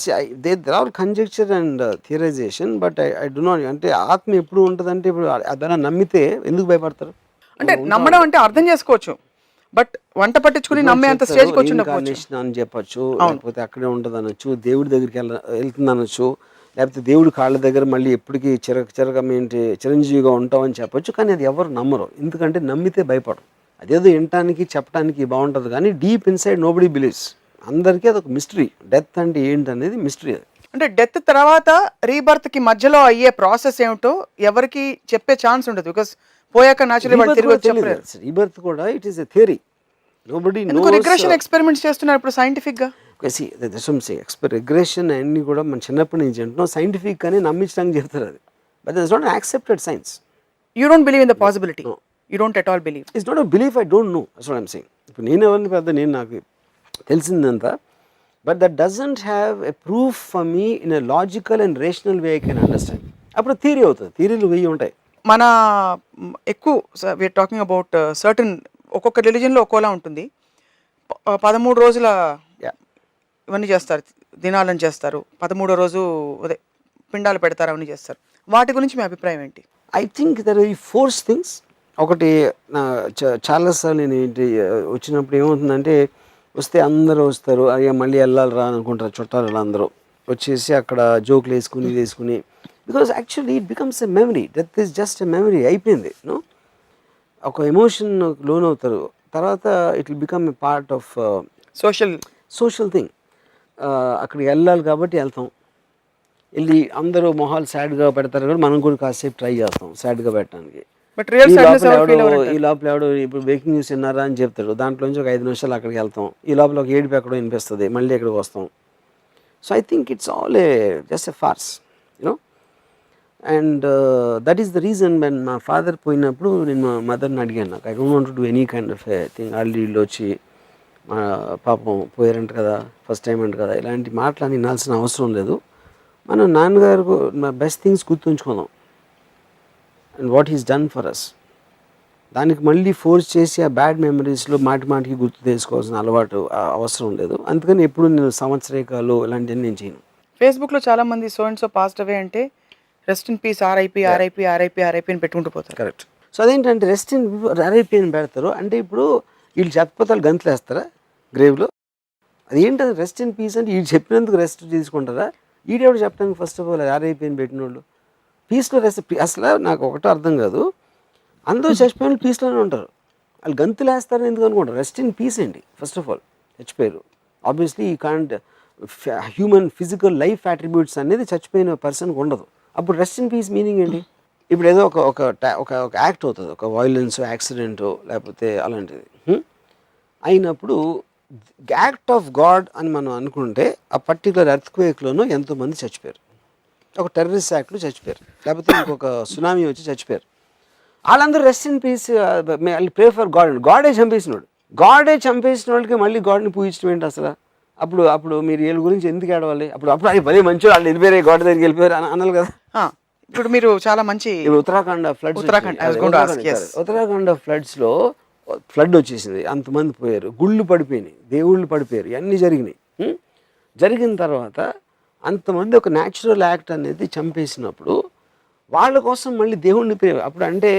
See, అదే there are conjecture and theorization, but I do not. అంటే ఆత్మ ఎప్పుడు ఉంటుందంటే ఇప్పుడు అదన నమ్మితే ఎందుకు భయపడతారు? అంటే నమ్మడం అంటే అర్థం చేసుకోవచ్చు, బట్ వంట పట్టించుకుని నమ్మే అంత స్టేజ్కి వచ్చి ఉండకపోవచ్చు. Reincarnation అని చెప్పొచ్చు, లేకపోతే అక్కడే ఉంటుంది అనొచ్చు, దేవుడి దగ్గరికి వెళ్తుంది అనొచ్చు, లేకపోతే దేవుడి కాళ్ళ దగ్గర మళ్ళీ ఎప్పటికీ ఏంటి చిరంజీవిగా ఉంటామని చెప్పొచ్చు. కానీ అది ఎవరు నమ్మరు, ఎందుకంటే నమ్మితే భయపడరు. అదేదో వినటానికి చెప్పడానికి బాగుంటుంది, కానీ డీప్ ఇన్సైడ్ నోబడీ బిలీవ్స్. అందరికీ అదొక మిస్టరీ. డెత్ అంటే ఏంటి అనేది మిస్టరీ. అది అంటే డెత్ తర్వాత రీబర్త్ కి మధ్యలో అయ్యే ప్రాసెస్ ఏమిటో ఎవరికి చెప్పే ఛాన్స్ ఉండదు. బికాస్ పోయాక న్యాచురల్లీ వాళ్ళు తిరిగి వచ్చి చెప్పలేరు. రీబర్త్ కూడా it is a theory. Nobody ఎందుకు నోస్. రిగ్రెషన్ ఎక్స్పెరిమెంట్స్ చేస్తున్నారు ఇప్పుడు సైంటిఫిక్ గా? రిగ్రెషన్ అన్ని కూడా మన చిన్నప్పటి నుంచి అంటున్నాం, సైంటిఫిక్ అని నమ్మించడానికి చెప్తారు. అది but that's not accepted science. You don't believe in the possibility. You don't at all believe. It's not a belief, I don't know. That's what I'm saying. ఇప్పుడు నేను ఎవరిని పెద్ద, నేను నాకు తెలిసిందంతా, but that doesn't have a proof for me in a logical and rational way I can understand. అప్పుడు థియరీ అవుతుంది. థియరీలు వెయ్యి ఉంటాయి. మన ఎక్కువ వీఆర్ టాకింగ్ అబౌట్ సర్టన్, ఒక్కొక్క రిలీజన్లో ఒక్కోలా ఉంటుంది. 13 రోజుల ఇవన్నీ చేస్తారు, దినాలను చేస్తారు. 13వ రోజు అదే పిండాలు పెడతారు, అవన్నీ చేస్తారు. వాటి గురించి మీ అభిప్రాయం ఏంటి? I think there are four things. ఒకటి చాలాసార్లు నేను ఏంటి వచ్చినప్పుడు ఏమవుతుందంటే, వస్తే అందరూ వస్తారు, అయ్యా మళ్ళీ వెళ్ళాలి రా అనుకుంటారు చుట్టాలు అందరూ వచ్చేసి అక్కడ జోకులు వేసుకుని ఇది వేసుకుని. Because actually it becomes a memory. Death is just a memory. అయిపోయింది. నో, ఒక ఎమోషన్ లోన్ అవుతారు. తర్వాత it will become a part of social thing. అక్కడికి వెళ్ళాలి కాబట్టి వెళ్తాం. వెళ్ళి అందరూ మొహాలు సాడ్గా పెడతారు కాబట్టి మనం కూడా కాసేపు ట్రై చేస్తాం సాడ్గా పెట్టడానికి. ఈ లోపల ఎవడో ఇప్పుడు బ్రేకింగ్ న్యూస్ విన్నారా అని చెప్తాడు, దాంట్లోంచి ఒక 5 నిమిషాలు అక్కడికి వెళ్తాం. ఈ లోపల ఒక ఏడుపు ఎక్కడో వినిపిస్తుంది, మళ్ళీ ఇక్కడికి వస్తాం. So I think it's all just a farce, you know. And that is the reason when మా ఫాదర్ పోయినప్పుడు నేను మా మదర్ని అడిగాను, నాకు I don't want to do any kind of thing. వాళ్ళు వచ్చి మా పాపం పోయారంట కదా, ఫస్ట్ టైం అంట కదా, ఇలాంటి మాటలు వినాల్సిన అవసరం లేదు. మనం నాన్నగారు బెస్ట్ థింగ్స్ గుర్తుంచుకుందాం and what is done for us. దానికి మళ్ళీ ఫోర్స్ చేసి ఆ బ్యాడ్ మెమరీస్లో మాటికి గుర్తు తెసుకోవాల్సిన అలవాటు అవసరం లేదు. అందుకని ఎప్పుడు నేను సంవత్సరేకాలు ఇలాంటివన్నీ నేను చేయను. ఫేస్బుక్లో చాలామంది so and so passed away అంటే rest in peace, RIP RIP RIP RIP అని పెట్టుకుంటూ పోతారు. కరెక్ట్. సో అదేంటంటే రెస్ట్ ఇన్ ఆర్ఐపి అని పెడతారు అంటే, ఇప్పుడు వీళ్ళు చెప్పపోతారు గంతులు వేస్తారా గ్రేవ్లో? అది ఏంటది రెస్ట్ ఇన్ పీస్ అంటే? వీళ్ళు చెప్పినందుకు రెస్ట్ తీసుకుంటారా? ఈడెవడు చెప్పడానికి ఫస్ట్ ఆఫ్ ఆల్ ఆర్ఐపి అని పెట్టిన వాళ్ళు? పీస్లో రెస్ట్ అసలు నాకు ఒకటో అర్థం కాదు. అందరూ చచ్చిపోయిన పీస్లోనే ఉంటారు, వాళ్ళు గంతులు వేస్తారని ఎందుకు అనుకుంటారు? రెస్ట్ ఇన్ పీస్ ఏంటి ఫస్ట్ ఆఫ్ ఆల్? చచ్చిపోయారు. ఆబ్వియస్లీ ఈ can't human physical life attributes అనేది చచ్చిపోయిన పర్సన్కి ఉండదు. అప్పుడు రెస్ట్ ఇన్ పీస్ మీనింగ్ ఏంటి? ఇప్పుడు ఏదో ఒక యాక్ట్ అవుతుంది, ఒక వైలెన్స్ యాక్సిడెంటో లేకపోతే అలాంటిది అయినప్పుడు యాక్ట్ ఆఫ్ గాడ్ అని మనం అనుకుంటే, ఆ పర్టికులర్ ఎర్త్క్వేక్లోనూ ఎంతోమంది చచ్చిపోయారు. ఒక టెర్రరిస్ట్ యాక్ట్లో చచ్చిపోయారు, లేకపోతే ఇంకొక సునామీ వచ్చి చచ్చిపోయారు. వాళ్ళందరూ rest in piece pray for God అండి. గాడే చంపేసిన వాళ్ళకి మళ్ళీ గాడ్ని పూజించడం ఏంటి అసలు? అప్పుడు మీరు వీళ్ళ గురించి ఎందుకు ఏడవాలి? అప్పుడు అది భలే మంచి వాళ్ళు వెళ్ళిపోయారు, గాడ్ దగ్గరికి వెళ్ళిపోయారు అనాలి కదా. ఇప్పుడు మీరు చాలా మంచి ఉత్తరాఖండ్ ఫ్లడ్స్లో ఫ్లడ్ వచ్చేసింది, అంతమంది పోయారు, గుళ్ళు పడిపోయినాయి, దేవుళ్ళు పడిపోయారు, ఇవన్నీ జరిగినాయి. జరిగిన తర్వాత అంతమంది ఒక న్యాచురల్ యాక్ట్ అనేది చంపేసినప్పుడు వాళ్ళ కోసం మళ్ళీ దేవుడిని అప్పుడు అంటే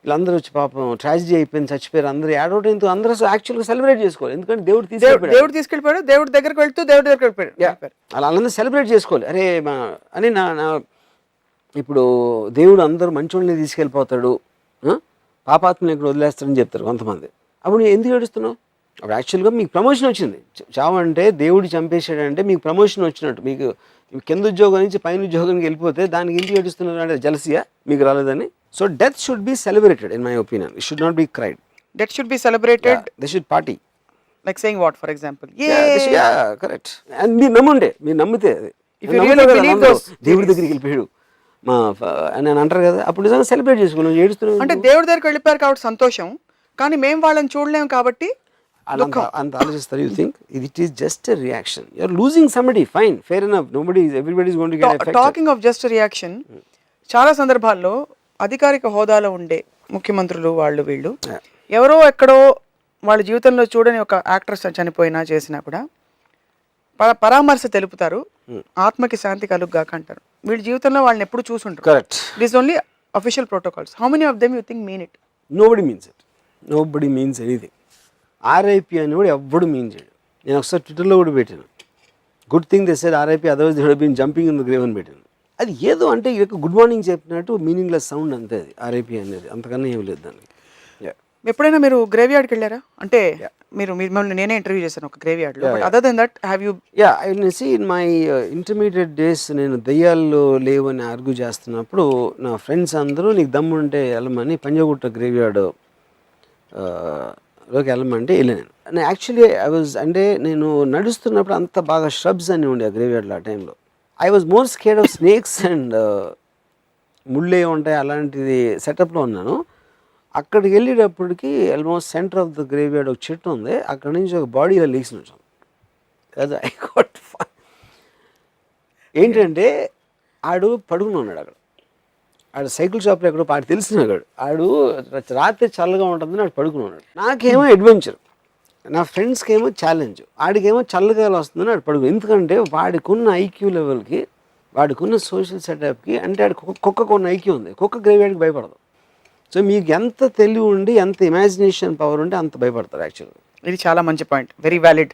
వీళ్ళందరూ వచ్చి పాపం ట్రాజడీ అయిపోయింది, చచ్చిపోయారు, అందరూ ఏడవడం ఎందుకు? అందరూ యాక్చువల్గా సెలబ్రేట్ చేసుకోవాలి, ఎందుకంటే దేవుడు తీసుకెళ్ళిపోయాడు, దేవుడి దగ్గరికి వెళ్ళిపోయాడు. అలా అందరూ సెలబ్రేట్ చేసుకోవాలి. అరే అని నా ఇప్పుడు దేవుడు అందరూ మంచోళ్ళని తీసుకెళ్ళిపోతాడు, పాపాత్మని ఇక్కడ వదిలేస్తాడని చెప్తారు కొంతమంది. అప్పుడు ఎందుకు ఏడుస్తున్నావు? అప్పుడు యాక్చువల్గా మీకు ప్రమోషన్ వచ్చింది. చావంటే దేవుడు చంపేశాడంటే మీకు ప్రమోషన్ వచ్చినట్టు. మీకు కింద ఉద్యోగం నుంచి పైన ఉద్యోగానికి వెళ్ళిపోతే దానికి ఎందుకు ఏడుస్తున్నారు అంటే జలసియా మీకు రాలేదని? So death should be celebrated in my opinion. It should not be cried. That should be celebrated. They should party. Like saying what, for example? Correct. And మీరు నమ్మితే అది If you really believe those దేవుడి దగ్గరికి వెళ్ళిపోయాడు మా అని అంటారు కదా, అప్పుడు నిజంగా సెలబ్రేట్ చేసుకున్నాం. ఏడుస్తున్నాం అంటే దేవుడి దగ్గరికి వెళ్ళిపోయారు కాబట్టి సంతోషం, కానీ మేము వాళ్ళని చూడలేము కాబట్టి అంత ఆలోచిస్తారు. You think it is just a reaction. You're losing somebody, fine, fair enough, nobody everybody is going to get affected. Talking of just reaction, చాలా సందర్భాల్లో అధికారిక హోదాలో ఉండే ముఖ్యమంత్రులు వాళ్ళు వీళ్ళు ఎవరో ఎక్కడో వాళ్ళ జీవితంలో చూడని ఒక యాక్ట్రెస్ చనిపోయినా చేసినా కూడా పరామర్శ తెలుపుతారు, ఆత్మకి శాంతి కలుగ్గాక అంటారు. వీళ్ళ జీవితంలో వాళ్ళని ఎప్పుడు చూసుంటారు. Correct. This only official protocols. How many of them you think mean it? Nobody means it. Nobody means anything. RIP అని కూడా ఎవ్వడు మీన్ చేయడు. నేను ఒకసారి ట్విట్టర్లో కూడా పెట్టాను, good thing they said RIP, otherwise they would been jumping in the grave అని పెట్టాను. అది ఏదో అంటే గుడ్ మార్నింగ్ చెప్పినట్టు మీనింగ్లెస్ సౌండ్ అంతే అది ఆర్ఐపి అనేది, అంతకన్నా ఏం లేదు దానికి. ఎప్పుడైనా మీరు గ్రేవ్ యార్డ్కి వెళ్ళారా? అంటే మీరు మిమ్మల్ని నేనే ఇంటర్వ్యూ చేశాను ఒక గ్రేవ్ యార్డ్లో. Other than that have you? I see in my intermediate days నేను దయ్యాల్లో లేవని ఆర్గ్యూ చేస్తున్నప్పుడు నా ఫ్రెండ్స్ అందరూ నీకు దమ్ముంటే వెళ్ళమని పంజాగుట్ట గ్రేవ్ యార్డ్ లోకి వెళ్ళమంటే వెళ్ళాను. నేను యాక్చువల్లీ అంటే నేను నడుస్తున్నప్పుడు అంత బాగా shrubs అన్నీ ఉండే ఆ గ్రేవ్ యార్డ్లో ఆ టైంలో. I was more scared of snakes and ముళ్ళే ఉంటాయి అలాంటిది సెటప్లో ఉన్నాను. అక్కడికి వెళ్ళేటప్పటికి almost centre of the graveyard ఒక చెట్టు ఉంది, అక్కడి నుంచి ఒక బాడీ ఇలా లేచినట్టు. అది ఐ గాట్ ఏంటంటే ఆడు పడుకుని ఉన్నాడు అక్కడ. ఆడు సైకిల్ షాప్లో ఎక్కడో ఆడు తెలిసినాడు. ఆడు రాత్రి చల్లగా ఉంటుందని ఆడు పడుకుని ఉన్నాడు. నాకేమో అడ్వెంచర్, నా ఫ్రెండ్స్కి ఏమో ఛాలెంజ్, ఆడికేమో చల్లగా వస్తుందని ఆడు పడుకు. ఎందుకంటే వాడికున్న ఐక్యూ లెవెల్కి, వాడికున్న సోషల్ సెటప్కి, అంటే ఆడు కుక్కకు ఉన్న ఐక్యూ ఉంది, కుక్క గ్రేవ్ యార్డ్కి భయపడదు. సో మీకు ఎంత తెలివి ఉండి ఎంత ఇమాజినేషన్ పవర్ ఉంటే అంత భయపడతారు యాక్చువల్గా. ఇది చాలా మంచి పాయింట్, వెరీ వ్యాలిడ్.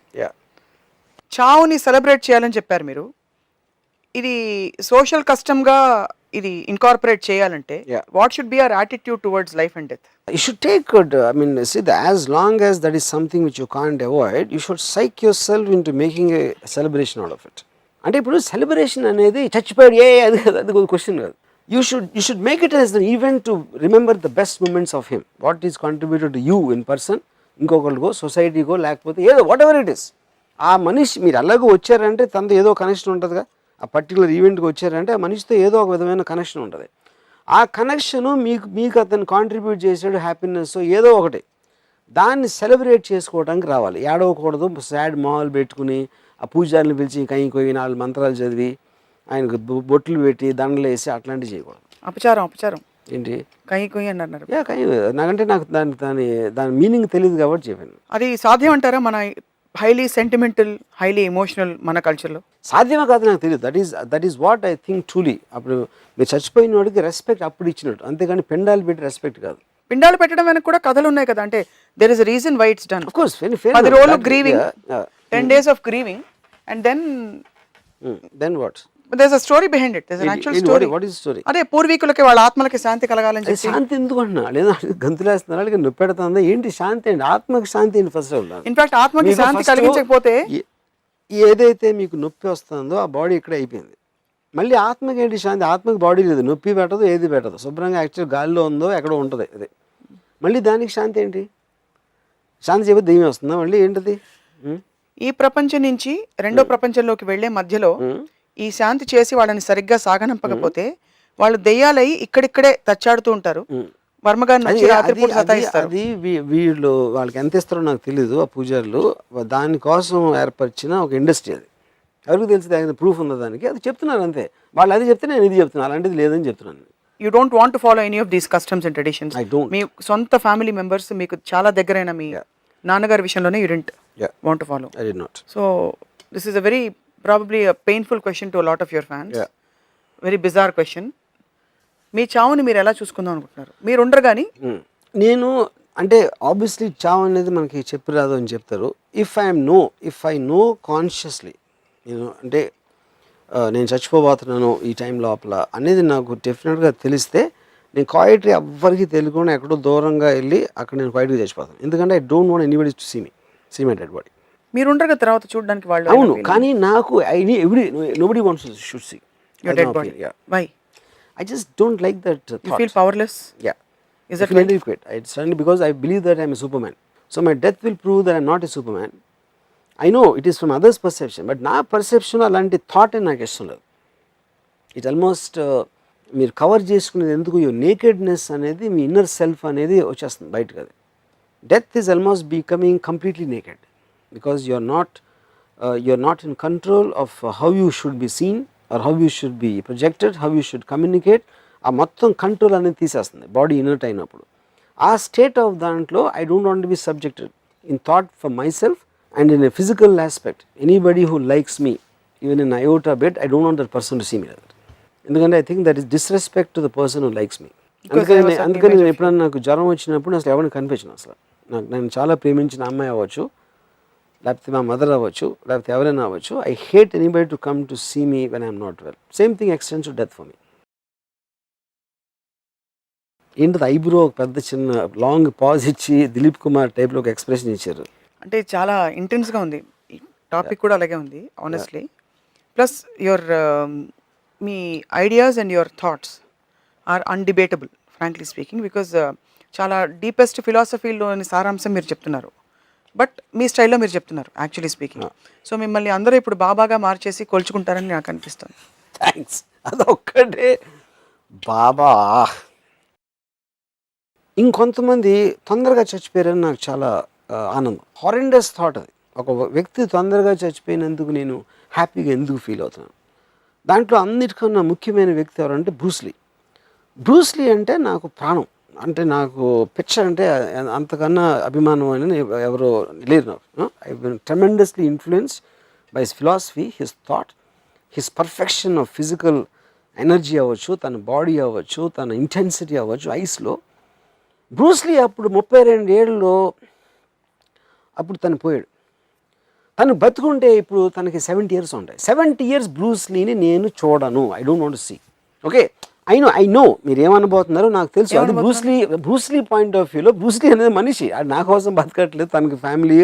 చావుని సెలబ్రేట్ చేయాలని చెప్పారు మీరు. ఇది సోషల్ కస్టమ్గా ఇది ఇన్కార్పొరేట్ చేయాలంటే what should be our attitude towards life and death? You should take it. I mean, see, as long as that is something which you can't avoid, you should psych yourself into making a celebration out of it. అంటే ఇప్పుడు సెలబ్రేషన్ అనేది చచ్చిపోయాడు అది కాదు, అది క్వశ్చన్ కాదు. You should make it as an event to remember the best moments of him. What is contributed to you in person, ఇంకొకరికో సొసైటీకో లేకపోతే ఏదో వాట్ ఎవర్ ఇట్ ఈస్. ఆ మనిషి మీరు అలాగో వచ్చారంటే తనతో ఏదో కనెక్షన్ ఉంటుందిగా. ఆ పర్టికులర్ ఈవెంట్కి వచ్చారంటే ఆ మనిషితో ఏదో ఒక విధమైన కనెక్షన్ ఉంటుంది. ఆ కనెక్షను మీకు అతను కాంట్రిబ్యూట్ చేసాడు హ్యాపీనెస్ ఏదో ఒకటి, దాన్ని సెలబ్రేట్ చేసుకోవడానికి రావాలి. ఏడవకూడదు, సాడ్ మాల్ పెట్టుకుని ఆ పూజారిని పిలిచి కై కొయ్యి 4 మంత్రాలు చదివి ఆయనకు బొట్లు పెట్టి దండలు వేసి అట్లాంటివి చేయకూడదు. అపచారం ఏంటి కై కొయ్యి అన్నారు. నాకంటే నాకు దాని మీనింగ్ తెలియదు కాబట్టి చెప్పాను. అది సాధ్యం అంటారా మన హైలీ సెంటిమెంటల్, హైలీ ఎమోషనల్ మన కల్చర్లో? సాధ్యమే కాదు నాకు తెలియదు. That is what I think truly. అప్పుడు మీరు చచ్చిపోయిన వాడికి రెస్పెక్ట్ అప్పుడు ఇచ్చినట్టు, అంతేగాని పెండాలు పెట్టి రెస్పెక్ట్ కాదు. పిండాలు పెట్టడం వెనక కూడా కథలు ఉన్నాయి కదా. అంటే there is a reason why it's done. Of course 10 రోజులు grieving, 10 days of grieving, and then what? But there's a story behind it. There's an actual story. What is the story? అదే పూర్వీకులకి వాళ్ళ ఆత్మలకి శాంతి కలగాలని చెప్పి. శాంతి ఎందుకు అంటున్నా? లేదా గంతులేస్తున్నారు, అలాగే నొప్పి పెడుతుందా ఏంటి? శాంతి అండి, ఆత్మకి శాంతి ఏంటి? ఫస్ట్ ఇన్ఫాక్ట్ ఆత్మకి శాంతి కలిగించకపోతే ఏదైతే మీకు నొప్పి వస్తుందో ఆ బాడీ ఇక్కడ అయిపోయింది. మళ్ళీ ఆత్మకి ఏంటి శాంతి? ఆత్మకి బాడీ లేదు, నొప్పి పెట్టదు, ఏది పెట్టదు, శుభ్రంగా యాక్చువల్ గాలిలో ఉందో ఎక్కడో ఉంటుంది అదే. మళ్ళీ దానికి శాంతి ఏంటి? శాంతి చెప్పి దెయ్యం వస్తుందా మళ్ళీ? ఏంటిది? ఈ ప్రపంచం నుంచి రెండో ప్రపంచంలోకి వెళ్లే మధ్యలో ఈ శాంతి చేసి వాళ్ళని సరిగ్గా సాగనంపకపోతే వాళ్ళు దెయ్యాలై ఇక్కడిక్కడే తచ్చాడుతూ ఉంటారు. వర్మగారిని అది వీళ్ళు వాళ్ళకి ఎంత ఇస్తారో నాకు తెలీదు. ఆ పూజారులు దానికోసం ఏర్పరిచిన ఒక ఇండస్ట్రీ అది. ఎవరికి తెలిసి ప్రూఫ్ ఉందా దానికి? అది చెప్తున్నారు అంతే. వాళ్ళు అది చెప్తే నేను ఇది చెప్తున్నాను, అలాంటిది లేదని చెప్తున్నాను. You don't want to follow any of these customs and traditions. మీ సొంత ఫ్యామిలీ మెంబర్స్, మీకు చాలా దగ్గరైన మీ నాన్నగారి విషయంలోనే you didn't want to follow. I did not. So this is a very probably a painful question to a lot of your fans. Very bizarre question. మీ చావుని మీరు ఎలా చూసుకుందాం అనుకుంటున్నారు? మీరు ఉండరు కానీ నేను అంటే ఆబ్వియస్లీ చావు అనేది మనకి చెప్పి రాదు అని చెప్తారు. ఇఫ్ ఐ నో కాన్షియస్లీ, నేను అంటే నేను చచ్చిపోబోతున్నాను ఈ టైం లోపల అనేది నాకు డెఫినెట్గా తెలిస్తే నేను క్వైట్గా ఎవ్వరికి తెలియకుండా ఎక్కడో దూరంగా వెళ్ళి అక్కడ నేను క్వైట్గా చచ్చిపోతాను. ఎందుకంటే I don't want anybody to see my dead body. మీరు ఉండరు తర్వాత చూడడానికి వాళ్ళు. అవును, కానీ నాకు nobody wants to should see your dead body. Why? I just don't like that You thought. feel powerless? Yeah. Is I that feel right? inadequate. It's suddenly because I believe that I'm a Superman. So my death will prove that I'm not a Superman. I know it is from others' perception, but నా పర్సెప్షన్ అలాంటి థాట్ నాకు ఇష్టం లేదు. ఇట్ ఆల్మోస్ట్ మీరు కవర్ చేసుకునేది ఎందుకు ఈ నేకెడ్నెస్ అనేది మీ ఇన్నర్ సెల్ఫ్ అనేది వచ్చేస్తుంది బయటకు. అది death is almost becoming completely naked because you are not in control of how you should be seen or how you should be projected, how you should communicate. ఆ మొత్తం కంట్రోల్ అనేది తీసేస్తుంది బాడీ ఇనర్ట్ అయినప్పుడు. ఆ స్టేట్ ఆఫ్ దాంట్లో I don't want be subjected in thought for my self and in a physical aspect. Anybody who likes me even in iota bed, I don't want that person to see me. ఎందుకంటే I think that is disrespect to the person who likes me. అందుకని నేను ఎప్పుడైనా నాకు జ్వరం వచ్చినప్పుడు అసలు ఎవరిని కనిపించను. అసలు నేను చాలా ప్రేమించిన అమ్మాయి అవ్వచ్చు, లేకపోతే మా మదర్ అవ్వచ్చు, లేకపోతే ఎవరైనా అవ్వచ్చు, I hate anybody to come to see me when I'm not well. Same thing extends to death for me. ఏంటది ఐబ్రో ఒక పెద్ద చిన్న లాంగ్ పాజ్ ఇచ్చి దిలీప్ కుమార్ టైప్లో ఒక ఎక్స్ప్రెషన్ ఇచ్చారు. అంటే చాలా ఇంటెన్స్గా ఉంది. ఈ టాపిక్ కూడా అలాగే ఉంది ఆనెస్ట్లీ. ప్లస్ యువర్ మీ ideas and your thoughts are undebatable frankly speaking, because చాలా డీపెస్ట్ ఫిలాసఫీలోని సారాంశం మీరు చెప్తున్నారు. బట్ మీ స్టైల్లో మీరు చెప్తున్నారు యాక్చువల్లీ స్పీకింగ్. సో మిమ్మల్ని అందరూ ఇప్పుడు బాబాగా మార్చేసి కొలుచుకుంటారని నాకు అనిపిస్తుంది. థ్యాంక్స్. అదొక్కటే బాబా. ఇంకొంతమంది తొందరగా చచ్చిపోయారని నాకు చాలా ఆనందం. హారెండస్ థాట్ అది. ఒక వ్యక్తి తొందరగా చచ్చిపోయినందుకు నేను హ్యాపీగా ఎందుకు ఫీల్ అవుతున్నాను. దాంట్లో అన్నిటికన్నా ముఖ్యమైన వ్యక్తి ఎవరంటే బ్రూస్లీ. బ్రూస్లీ అంటే నాకు ప్రాణం. అంటే నాకు పిక్చర్ అంటే అంతకన్నా అభిమానం అని ఎవరో లేరు నాకు. I been tremendously influenced by his philosophy, his thought, his perfection of physical energy అవ్వచ్చు, తన బాడీ అవ్వచ్చు, తన ఇంటెన్సిటీ అవ్వచ్చు ఐస్లో. బ్రూస్లీ అప్పుడు 32 ఏళ్ళలో అప్పుడు తను పోయాడు. తను బతుకుంటే ఇప్పుడు తనకి 70 ఇయర్స్ ఉంటాయి. 70 ఇయర్స్ బ్రూస్లీని నేను చూడను. I don't want to see. Okay, I know మీరు ఏమనబోతున్నారో నాకు తెలుసు. అది బ్రూస్లీ పాయింట్ ఆఫ్ వ్యూలో బ్రూస్లీ అనేది మనిషి, అది నా కోసం బతకట్లేదు, తనకి ఫ్యామిలీ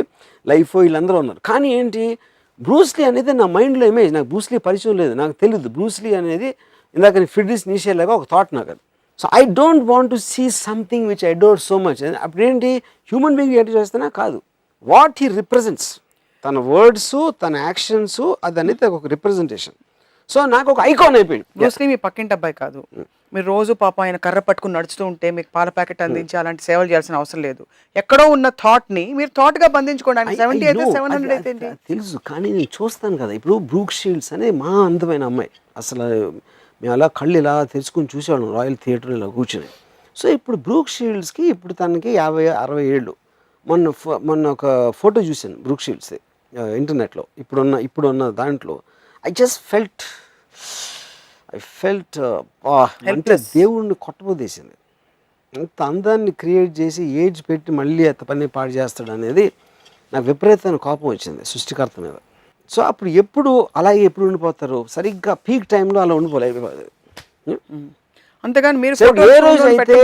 లైఫ్ వీళ్ళందరూ ఉన్నారు. కానీ ఏంటి, బ్రూస్లీ అనేది నా మైండ్లో ఇమేజ్. నాకు బ్రూస్లీ పరిచయం లేదు, నాకు తెలియదు. బ్రూస్లీ అనేది ఇందాక ఫ్రిడ్రిస్ నీషే లాగా ఒక థాట్ నాకు అది. So I don't want to see something which I don't so much. అప్పుడేంటి హ్యూమన్ బీయింగ్ ఏంటి చేస్తున్నా కాదు, వాట్ హీ రిప్రజెంట్స్, తన వర్డ్స్, తన యాక్షన్స్, అది అనేది ఒక రిప్రజెంటేషన్. సో నాకు ఒక ఐకాన్ అయిపోయింది. బ్రూస్లీ మీ పక్కింటి అబ్బాయి కాదు. మీరు రోజు పాప ఆయన కర్ర పట్టుకుని నడుస్తూ ఉంటే మీకు పాల ప్యాకెట్ అందించి అలాంటి సేవలు చేయాల్సిన అవసరం లేదు. ఎక్కడో ఉన్న థాట్ని మీరు థాట్గా బంధించుకోండి. ఆయన 70 అయితే 700 అయితే తెలుసు, కానీ నేను చూస్తాను కదా. ఇప్పుడు బ్రూక్ షీల్డ్స్ అనే మా అందమైన అమ్మాయి, అసలు మేము అలా కళ్ళు ఇలా తెరుచుకుని చూసేవాళ్ళం రాయల్ థియేటర్ ఇలా కూర్చొని. సో ఇప్పుడు బ్రూక్ షీల్డ్స్కి ఇప్పుడు తనకి 50-60 ఏళ్ళు. మొన్న ఒక ఫోటో చూశాను బ్రూక్ షీల్డ్స్ ఇంటర్నెట్లో. ఇప్పుడున్న దాంట్లో ఐ జస్ట్ ఫెల్ట్ అంటే దేవుణ్ణి కొట్టబోదేసింది. అంత అందాన్ని క్రియేట్ చేసి ఏజ్ పెట్టి మళ్ళీ అంత పని పాడు చేస్తాడు అనేది నాకు విపరీతమైన కోపం వచ్చింది సృష్టికర్త మీద. సో అప్పుడు అలాగే ఎప్పుడు ఉండిపోతారు, సరిగ్గా పీక్ టైంలో అలా ఉండిపోలేదు. అంతేగాని మీరు ఏ రోజు అయితే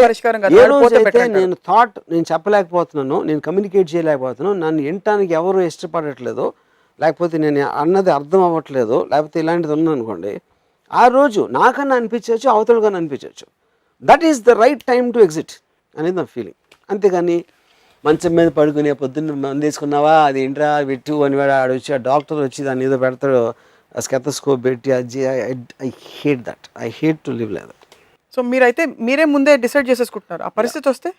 నేను చెప్పలేకపోతున్నాను, నేను కమ్యూనికేట్ చేయలేకపోతున్నాను, నన్ను వినటానికి ఎవరు ఇష్టపడట్లేదు, లేకపోతే నేను అన్నది అర్థం అవ్వట్లేదు, లేకపోతే ఇలాంటిది ఉన్నానుకోండి, ఆ రోజు నాకన్నా అనిపించవచ్చు, అవతలకన్నా అనిపించవచ్చు. That is the right time to exit అనేది నా ఫీలింగ్. అంతేగాని మంచం మీద పడుకునే పొద్దున్న మందు వేసుకున్నావా, అది ఏంట్రా పెట్టు అని ఆడొచ్చి ఆ డాక్టర్ వచ్చి దాన్ని ఏదో పెడతాడు, స్కెతస్కోప్ పెట్టి అది. I hate that. I hate to live like that. So మీరే ముందే డిసైడ్ చేసేసుకుంటున్నారు ఆ పరిస్థితి వస్తే?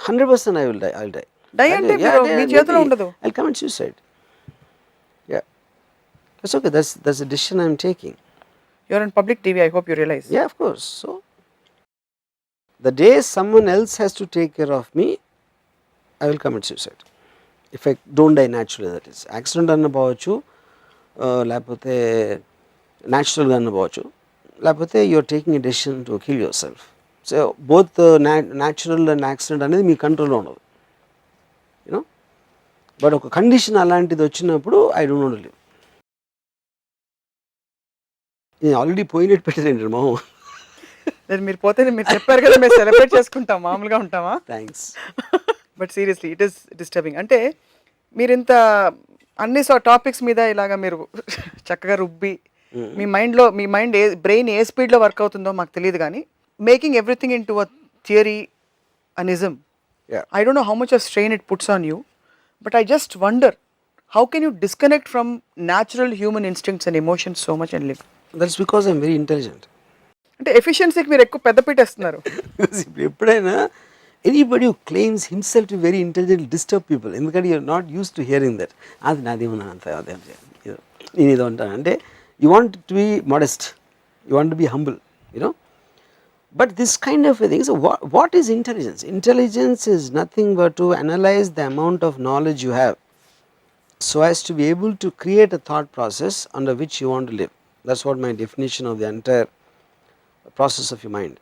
100% ఐ విల్ డై. డై అంటే మీ చేతిలో ఉండదు. I will commit suicide. It's okay. That's a decision I'm taking. You're on public TV. I hope you realize. Yeah, of course. So the day someone else has to take care of me, I will commit suicide. If I don't die naturally, that is. Accident annabavachu, లేకపోతే న్యాచురల్గా annabavachu, లేకపోతే you're taking a decision to kill yourself. So both natural and accident అనేది మీ కంట్రోల్లో ఉండదు, యూనో. బట్ ఒక కండిషన్ అలాంటిది వచ్చినప్పుడు I don't want to live. నేను ఆల్రెడీ పోయినట్టు పెట్టారండి మొహం. మీరు పోతే మీరు చెప్పారు కదా, మేము సెలబ్రేట్ చేసుకుంటాం, మామూలుగా ఉంటామా? Thanks. But seriously it is disturbing. అంటే మీరు ఇంత అన్ని టాపిక్స్ మీద ఇలాగా మీరు చక్కగా రుబ్బి మీ మైండ్ బ్రెయిన్ ఏ స్పీడ్లో వర్క్ అవుతుందో మాకు తెలియదు కానీ making everything into a theory అనిజం Yeah. I don't know how much of strain it puts on you, but I just wonder how can you disconnect from natural human instincts and emotions so much and live? That's because I'm very intelligent. అంటే ఎఫిషియన్సీకి మీరు ఎక్కువ పెద్ద పీటేస్తున్నారు. ఇప్పుడు ఎప్పుడైనా anybody who claims himself to very intelligent disturb people, ఎందుకంటే you're not use to hearing that. అది నాదేమన్నా అంత అదే నేను ఏదో అంటాను అంటే you want to be modest, you want to be humble, you know. But this kind of a thing, so what is intelligence? Intelligence is nothing but to analyze the amount of knowledge you have so as to be able to create a thought process under which you want to live. That's what my definition of the entire process of your mind.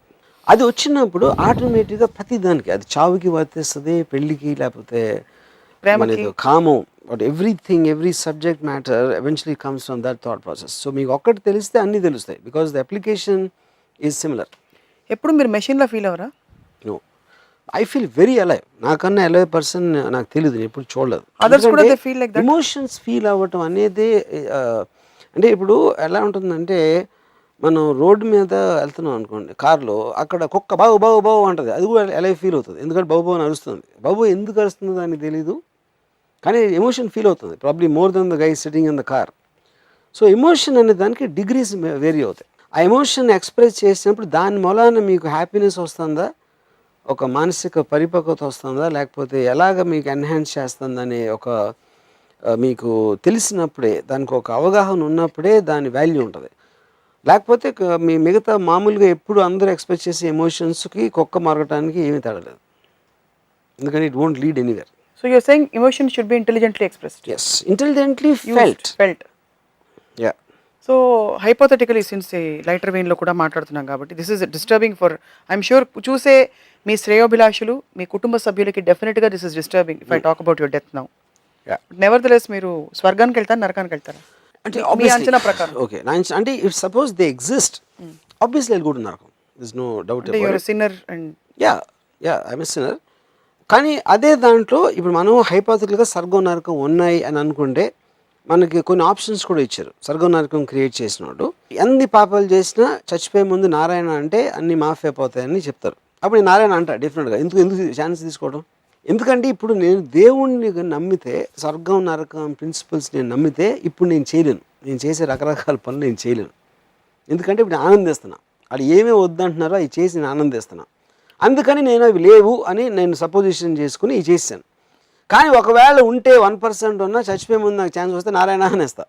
అది వచ్చినప్పుడు ఆటోమేటిక్గా ప్రతి దానికి అది చావుకి వర్తిస్తుంది, పెళ్ళికి, లేకపోతే ప్రేమకి, కామం, but everything, every subject matter eventually comes from that thought process. So మీకు ఒక్కటి తెలిస్తే అన్నీ తెలుస్తాయి, because the application is similar. ఎప్పుడు మీరు మెషిన్లో ఫీల్ అవరా? No, I feel very alive. నాకన్నా అలైవ్ పర్సన్ నాకు తెలియదు, నేను ఎప్పుడు చూడలేదు. Others కూడా they feel like that. Emotions feel అవ్వటం అనేది అంటే ఇప్పుడు ఎలా ఉంటుందంటే, మనం రోడ్డు మీద వెళ్తున్నాం అనుకోండి కార్లో, అక్కడ కుక్క బావు బావు బావు అంటుంది, అది కూడా అలైవ్ ఫీల్ అవుతుంది, ఎందుకంటే బాబు బాబు అని అరుస్తుంది. బాబు ఎందుకు అరుస్తుందో దానికి తెలీదు, కానీ ఎమోషన్ ఫీల్ అవుతుంది, probably more than the guy sitting in the car. So emotion అనే దానికి డిగ్రీస్ వేరీ అవుతాయి. ఆ ఎమోషన్ ఎక్స్ప్రెస్ చేసినప్పుడు దాని మూలాన మీకు హ్యాపీనెస్ వస్తుందా, ఒక మానసిక పరిపక్వత వస్తుందా, లేకపోతే ఎలాగ మీకు ఎన్హాన్స్ చేస్తుందనే ఒక మీకు తెలిసినప్పుడే, దానికి ఒక అవగాహన ఉన్నప్పుడే దాని వాల్యూ ఉంటుంది. లేకపోతే మీ మిగతా మామూలుగా ఎప్పుడు అందరూ ఎక్స్ప్రెస్ చేసే ఎమోషన్స్కి కుక్క మరగటానికి ఏమీ తడలేదు, ఎందుకంటే it won't lead anywhere. So you're saying emotion should be intelligently expressed. Yes, intelligently felt. Yeah. So hypothetically, since lighter వెయిన్లో కూడా మాట్లాడుతున్నాం కాబట్టి, this is disturbing for, I'm sure చూసే మీ శ్రేయోభిలాషులు, మీ కుటుంబ సభ్యులకి డెఫినెట్గా this is disturbing if I talk about your death now. Nevertheless మీరు స్వర్గానికి వెళ్తారా, నరకానికి వెళ్తారా? అంటే మీ అంచనా ప్రకారం. ఓకే, అంటే if suppose they exist, obviously I'll go to నరకం, this no doubt about it. Your sinner and yeah I'm a sinner. కానీ అదే దాంట్లో ఇప్పుడు మనం హైపోథెటికల్గా స్వర్గం నరకం ఉన్నాయి అని అనుకుంటే, మనకి కొన్ని ఆప్షన్స్ కూడా ఇచ్చారు. స్వర్గం నరకం క్రియేట్ చేసినోడు ఎన్ని పాపాలు చేసినా చచ్చిపోయే ముందు నారాయణ అంటే అన్ని మాఫ్ అయిపోతాయని చెప్తారు. అప్పుడు నేను నారాయణ అంటా డెఫినెట్గా. ఎందుకు ఛాన్స్ తీసుకోవడం? ఎందుకంటే ఇప్పుడు నేను దేవుణ్ణి నమ్మితే, స్వర్గం నరకం ప్రిన్సిపల్స్ నేను నమ్మితే, ఇప్పుడు నేను చేయలేను, నేను చేసే రకరకాల పనులు నేను చేయలేను. ఎందుకంటే ఇప్పుడు ఆనందిస్తున్నా, అది ఏమేమి వద్దంటున్నారో అవి చేసి నేను ఆనందిస్తున్నా. అందుకని నేను అవి లేవు అని నేను సపోజిషన్ చేసుకుని ఇవి చేశాను. కానీ ఒకవేళ ఉంటే 1% ఉన్నా చచ్చిపోయే ముందు నాకు ఛాన్స్ వస్తే నారాయణ అనేస్తా.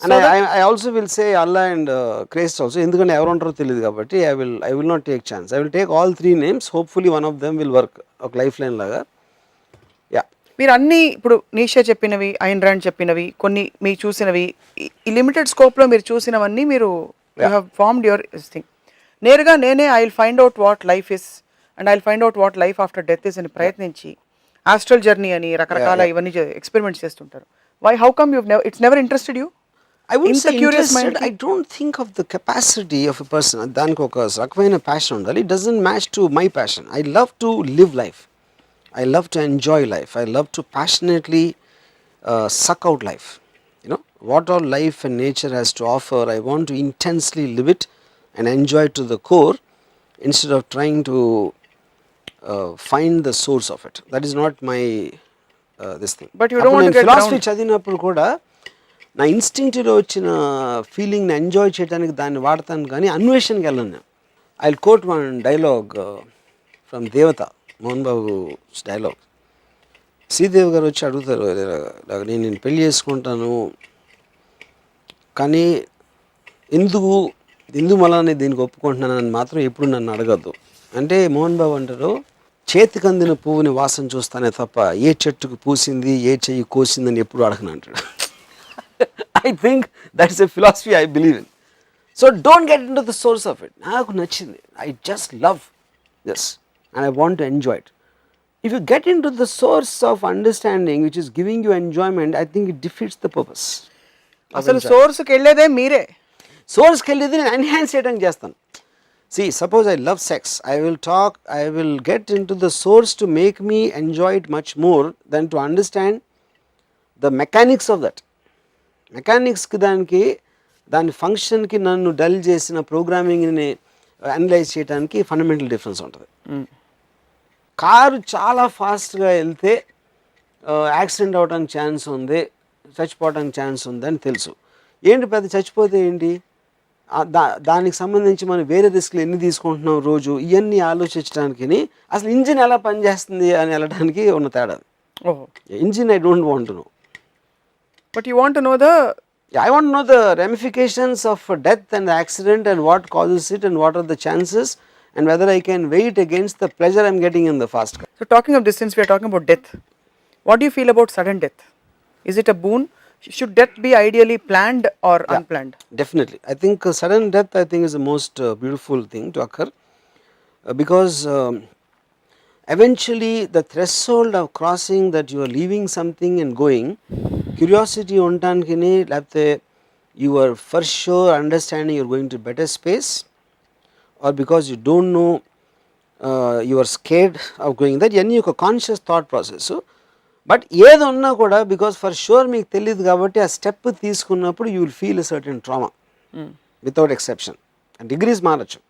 And I also will say Allah and Christ also, ఎందుకంటే ఎవరు ఉంటారో తెలియదు కాబట్టి I will not take chance. I will take all 3 names. Hopefully one of them will work, ఒక లైఫ్ లైన్ లాగా. యా, మీరు అన్నీ ఇప్పుడు నీషే చెప్పినవి, ఐన్ ర్యాండ్ చెప్పినవి, కొన్ని మీరు చూసినవి, ఈ లిమిటెడ్ స్కోప్లో మీరు చూసినవన్నీ మీరు you have formed your thing. నేరుగా నేనే I will find out what life is and I will find out what life after death is అని ప్రయత్నించి ఆస్ట్రల్ జర్నీ అని రకరకాల ఇవన్నీ ఎక్స్పెరిమెంట్స్ చేస్తుంటారు. Why, how come you it's never interested you? I wouldn't say interested. I don't think of the capacity of a person. దానికి ఒక రకమైన ప్యాషన్ ఉండాలి. It doesn't match to my passion. I love to live life. I love to enjoy life. I love to passionately suck out life. You know, what all life and nature has to offer, I want to intensely live it and enjoy it to the core instead of trying to find the source of it. That is not my this thing. But you don't want to get philosophy చదివినప్పుడు కూడా నా ఇన్స్టింక్టివ్లో వచ్చిన ఫీలింగ్ని ఎంజాయ్ చేయడానికి దాన్ని వాడతాను, కానీ అన్వేషణకి వెళ్ళను నేను. I will coat one dialogue from దేవత, మోహన్ బాబు డైలాగ్. శ్రీదేవి గారు వచ్చి అడుగుతారు, నేను పెళ్లి చేసుకుంటాను కానీ ఎందుకు మళ్ళీ దీనికి ఒప్పుకుంటున్నానని మాత్రం ఎప్పుడు నన్ను అడగద్దు అంటే, మోహన్ బాబు అంటారు, చేతికి అందిన పువ్వుని వాసన చూస్తానే తప్ప ఏ చెట్టుకు పూసింది ఏ చెయ్యి కోసిందని ఎప్పుడు అడగను అంటాడు. I think that's a philosophy I believe in. So don't get into the source of it. నాకు నచ్చింది, I just love this and I want to enjoy it. If you get into the source of understanding which is giving you enjoyment, I think it defeats the purpose. అసలు సోర్స్కి వెళ్ళేదే మీరే. సోర్స్కి వెళ్ళేది నేను ఎన్హాన్స్ చేయడానికి చేస్తాను. See, suppose I love sex, I will get into the source to make me enjoy it much more than to understand the mechanics of that. మెకానిక్స్కి దానికి దాని ఫంక్షన్కి నన్ను డల్ చేసిన ప్రోగ్రామింగ్ని అనలైజ్ చేయడానికి ఫండమెంటల్ డిఫరెన్స్ ఉంటుంది. కారు చాలా ఫాస్ట్గా వెళ్తే యాక్సిడెంట్ అవ్వడానికి ఛాన్స్ ఉంది, చచ్చిపోవడానికి ఛాన్స్ ఉంది అని తెలుసు. ఏంటి పెద్ద చచ్చిపోతే ఏంటి, దానికి సంబంధించి మనం వేరే రిస్క్లు ఎన్ని తీసుకుంటున్నాం రోజు, ఇవన్నీ ఆలోచించడానికి అసలు ఇంజిన్ ఎలా పనిచేస్తుంది అని వెళ్ళడానికి ఉన్న తేడా. Engine I don't want to know, but you want to know the I want to know the ramifications of death and the accident and what causes it and what are the chances and whether I can weigh it against the pleasure I'm getting in the fast car. So talking of this, since we are talking about death, what do you feel about sudden death? Is it a boon? Should death be ideally planned or unplanned? Definitely. I think sudden death I think is the most beautiful thing to occur because eventually the threshold of crossing that you are leaving something and going, curiosity untankini lapte you are for sure understanding you are going to better space, or because you don't know you are scared of going that, any oka conscious thought process. But ఏది ఉన్నా కూడా because for sure మీకు తెలియదు కాబట్టి ఆ స్టెప్ తీసుకున్నప్పుడు you will feel a certain trauma without exception and degrees మారచ్చు.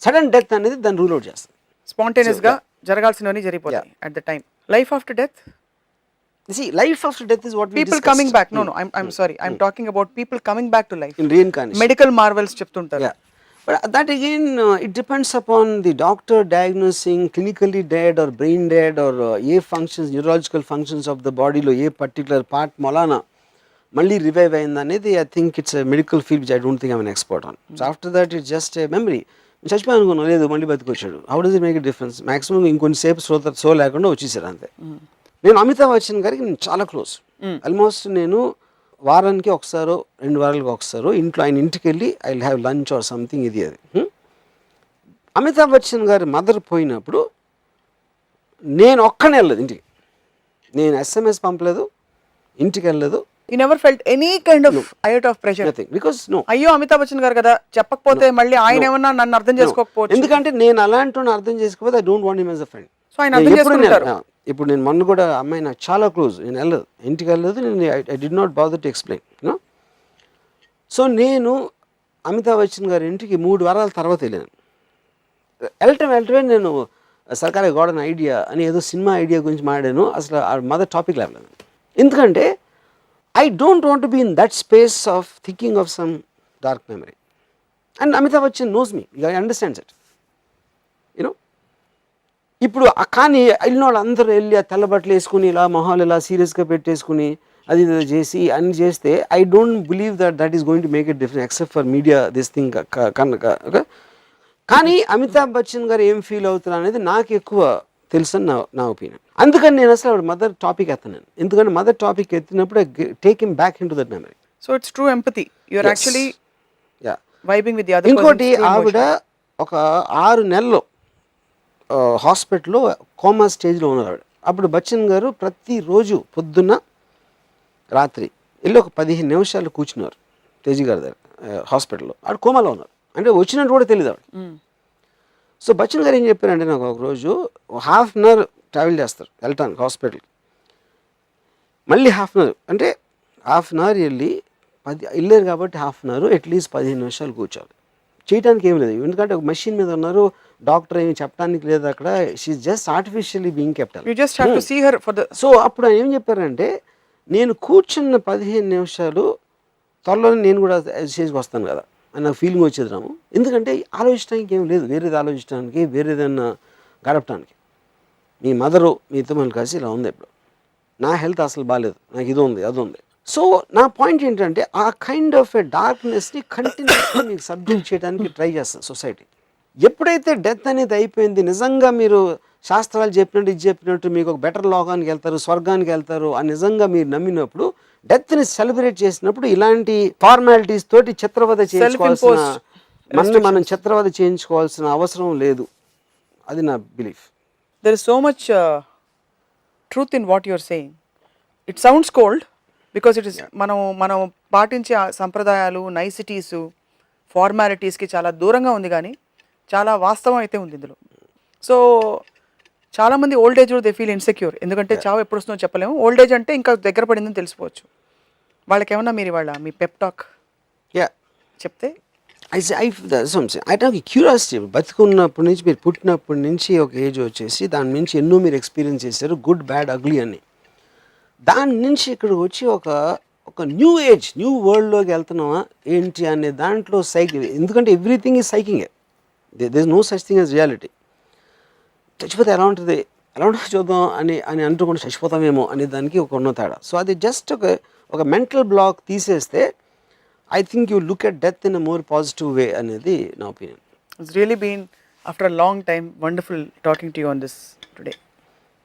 సడన్ డెత్ అనేది దాన్ని రూల్ అవుట్ చేస్తుంది. స్పాంటేనియస్ గా జరగాల్సినవన్నీ జరిగిపోతాయి at the time. Life after death? See, life after death is what we People discussed. coming back. No, I'm sorry. I'm talking about people coming back to life. In reincarnation. Medical marvels చెప్తుంటారు. Yeah. But that again, it depends upon the doctor diagnosing clinically dead or brain dead or A functions, neurological functions of the body లో ఏ particular part మొలానా మళ్ళీ రివైవ్ అయింది అనేది I think it's a medical field which I don't think I'm an expert on. So after that it's just a memory. చచ్చిపోయి అనుకున్నాను, లేదు మళ్ళీ బతికొచ్చాడు. How does it make a difference? Maximum ఇంకొంచెంసేపు సో లేకుండా వచ్చేసారు అంతే. నేను అమితాబ్ బచ్చన్ గారికి నేను చాలా క్లోజ్. ఆల్మోస్ట్ నేను వారానికి ఒకసారో 2 వారాలకు ఒకసారో ఇంట్లో ఆయన ఇంటికి వెళ్ళి I will have lunch or something ఇది అది. అమితాబ్ బచ్చన్ గారి మదర్ పోయినప్పుడు నేను ఒక్కనే వెళ్ళలేదు ఇంటికి. నేను SMS పంపలేదు, ఇంటికి వెళ్ళలేదు. You never felt any kind of iota of pressure? Nothing. Because no. అయ్యో అమితాబ్ బచ్చన్ గారు కదా చెప్పకపోతే మళ్ళీ ఆయన ఏమన్నా నన్ను అర్థం చేసుకోకపోవచ్చు. ఎందుకంటే నేను అలాంటి అర్థం చేసుకోకపోతే I don't want him as a friend. So ఆయన అర్థం చేసుకుంటారు. ఇప్పుడు నేను మొన్న కూడా అమ్మాయి నాకు చాలా క్లోజ్, నేను వెళ్ళదు, ఇంటికి వెళ్ళదు, నేను I did not bother to explain you know. So నేను అమితాబ్ బచ్చన్ గారి ఇంటికి 3 వారాల తర్వాత వెళ్ళాను. వెళ్ళటమే నేను సర్కారీ గార్డెన్ ఐడియా అని ఏదో సినిమా ఐడియా గురించి మాట్లాడాను. అసలు ఆ మదర్ టాపిక్ లేవలేదు. ఎందుకంటే I don't want to be in that space of thinking of some dark memory. And Amitabh Bachchan knows me, he understands it. You know? ఇప్పుడు కానీ వెళ్ళిన వాళ్ళు అందరూ వెళ్ళి ఆ తెల్లబట్టలు వేసుకుని ఇలా మొహాలు ఇలా సీరియస్గా పెట్టేసుకుని అది ఇది చేసి అన్ని చేస్తే I don't believe that is going to make it difference except for media this thing కనుక. కానీ అమితాబ్ బచ్చన్ గారు ఏం ఫీల్ అవుతారు అనేది నాకు ఎక్కువ తెలుసు అని నా ఒపీనియన్. అందుకని నేను అసలు ఆవిడ మదర్ టాపిక్ ఎత్తాను. ఎందుకంటే మదర్ టాపిక్ ఎత్తినప్పుడు take him back into that memory. So it's true empathy. You are actually vibing with the other. ఇంకోటి ఆవిడ ఒక 6 నెలలు హాస్పిటల్లో కోమా స్టేజ్లో ఉన్నారు ఆవిడ. అప్పుడు బచ్చన్ గారు ప్రతిరోజు పొద్దున్న రాత్రి వెళ్ళి ఒక 15 నిమిషాలు కూర్చున్నారు తేజీ గారి దగ్గర హాస్పిటల్లో. ఆవిడ కోమాలో ఉన్నారు, అంటే వచ్చినట్టు కూడా తెలియదు ఆవిడ. సో బచ్చన్ గారు ఏం చెప్పారంటే నాకు ఒకరోజు 1/2 అవర్ ట్రావెల్ చేస్తారు వెళ్ళటానికి హాస్పిటల్కి, మళ్ళీ 1/2 అవర్ అంటే 1/2 అవర్ వెళ్ళి వెళ్ళారు కాబట్టి 1/2 అవర్ అట్లీస్ట్ 15 నిమిషాలు కూర్చోవాలి. చేయడానికి ఏం లేదు, ఎందుకంటే ఒక మెషిన్ మీద ఉన్నారు, డాక్టర్ ఏమి చెప్పడానికి లేదు అక్కడ. She just artificially being kept. So అప్పుడు ఆయన ఏం చెప్పారంటే నేను కూర్చున్న 15 నిమిషాలు త్వరలోనే నేను కూడా స్టేజ్కి వస్తాను కదా అని నాకు ఫీలింగ్ వచ్చేది రాము. ఎందుకంటే ఆలోచించడానికి ఏం లేదు, వేరేది ఆలోచించడానికి, వేరేదన్నా గడపడానికి. మీ మదరు మీతో మనం కలిసి ఇలా ఉంది, ఇప్పుడు నా హెల్త్ అసలు బాగాలేదు, నాకు ఇది ఉంది అది ఉంది. సో నా పాయింట్ ఏంటంటే ఆ కైండ్ ఆఫ్ ఎ డార్క్నెస్ని కంటిన్యూస్గా మీకు సబ్జెక్ట్ చేయడానికి ట్రై చేస్తుంది సొసైటీ. ఎప్పుడైతే డెత్ అనేది అయిపోయింది, నిజంగా మీరు శాస్త్రాలు చెప్పినట్టు ఇది చెప్పినట్టు మీకు ఒక బెటర్ లోకానికి వెళ్తారు, స్వర్గానికి వెళ్తారు అని నిజంగా మీరు నమ్మినప్పుడు, డెత్ని సెలబ్రేట్ చేసినప్పుడు ఇలాంటి ఫార్మాలిటీస్ తోటి చిత్రవద చేయించుకోవాల్సిన మనం చిత్రవద చేయించుకోవాల్సిన అవసరం లేదు. అది నా belief. There is so much truth in what you are saying. It sounds cold because it is మనం పాటించే సంప్రదాయాలు, నైసిటీస్, ఫార్మాలిటీస్కి చాలా దూరంగా ఉంది, కానీ చాలా వాస్తవం అయితే ఉంది ఇందులో. సో చాలామంది ఓల్డ్ ఏజ్లో దే ఫీల్ ఇన్సెక్యూర్, ఎందుకంటే చావు ఎప్పుడు వస్తుందో చెప్పలేము. ఓల్డ్ ఏజ్ అంటే ఇంకా దగ్గర పడిందని తెలిసిపోవచ్చు. వాళ్ళకి ఏమన్నా మీరు ఇవాళ మీ పెప్ టాక్? చెప్తే ఐ నాకు క్యూరియాసిటీ బతుకున్నప్పటి నుంచి మీరు పుట్టినప్పటి నుంచి ఒక ఏజ్ వచ్చేసి దాని నుంచి ఎన్నో మీరు ఎక్స్పీరియన్స్ చేశారు, గుడ్ బ్యాడ్ అగ్లీ అని. దాని నుంచి ఇక్కడికి వచ్చి ఒక న్యూ ఏజ్, న్యూ వరల్డ్లోకి వెళ్తున్నావా ఏంటి అనే దాంట్లో ఎందుకంటే everything is psyching, there is no such thing as reality. చచ్చిపోతే ఎలా ఉంటుంది, ఎలా ఉంటుంది చూద్దాం అని అని అంటుకుండా చచ్చిపోతామేమో అనే దానికి ఒక ఉన్న తేడా. సో అది జస్ట్ ఒక మెంటల్ బ్లాక్ తీసేస్తే I think you look at death in a more positive way అనేది నా opinion. It's really been after a long time wonderful talking to you on this today.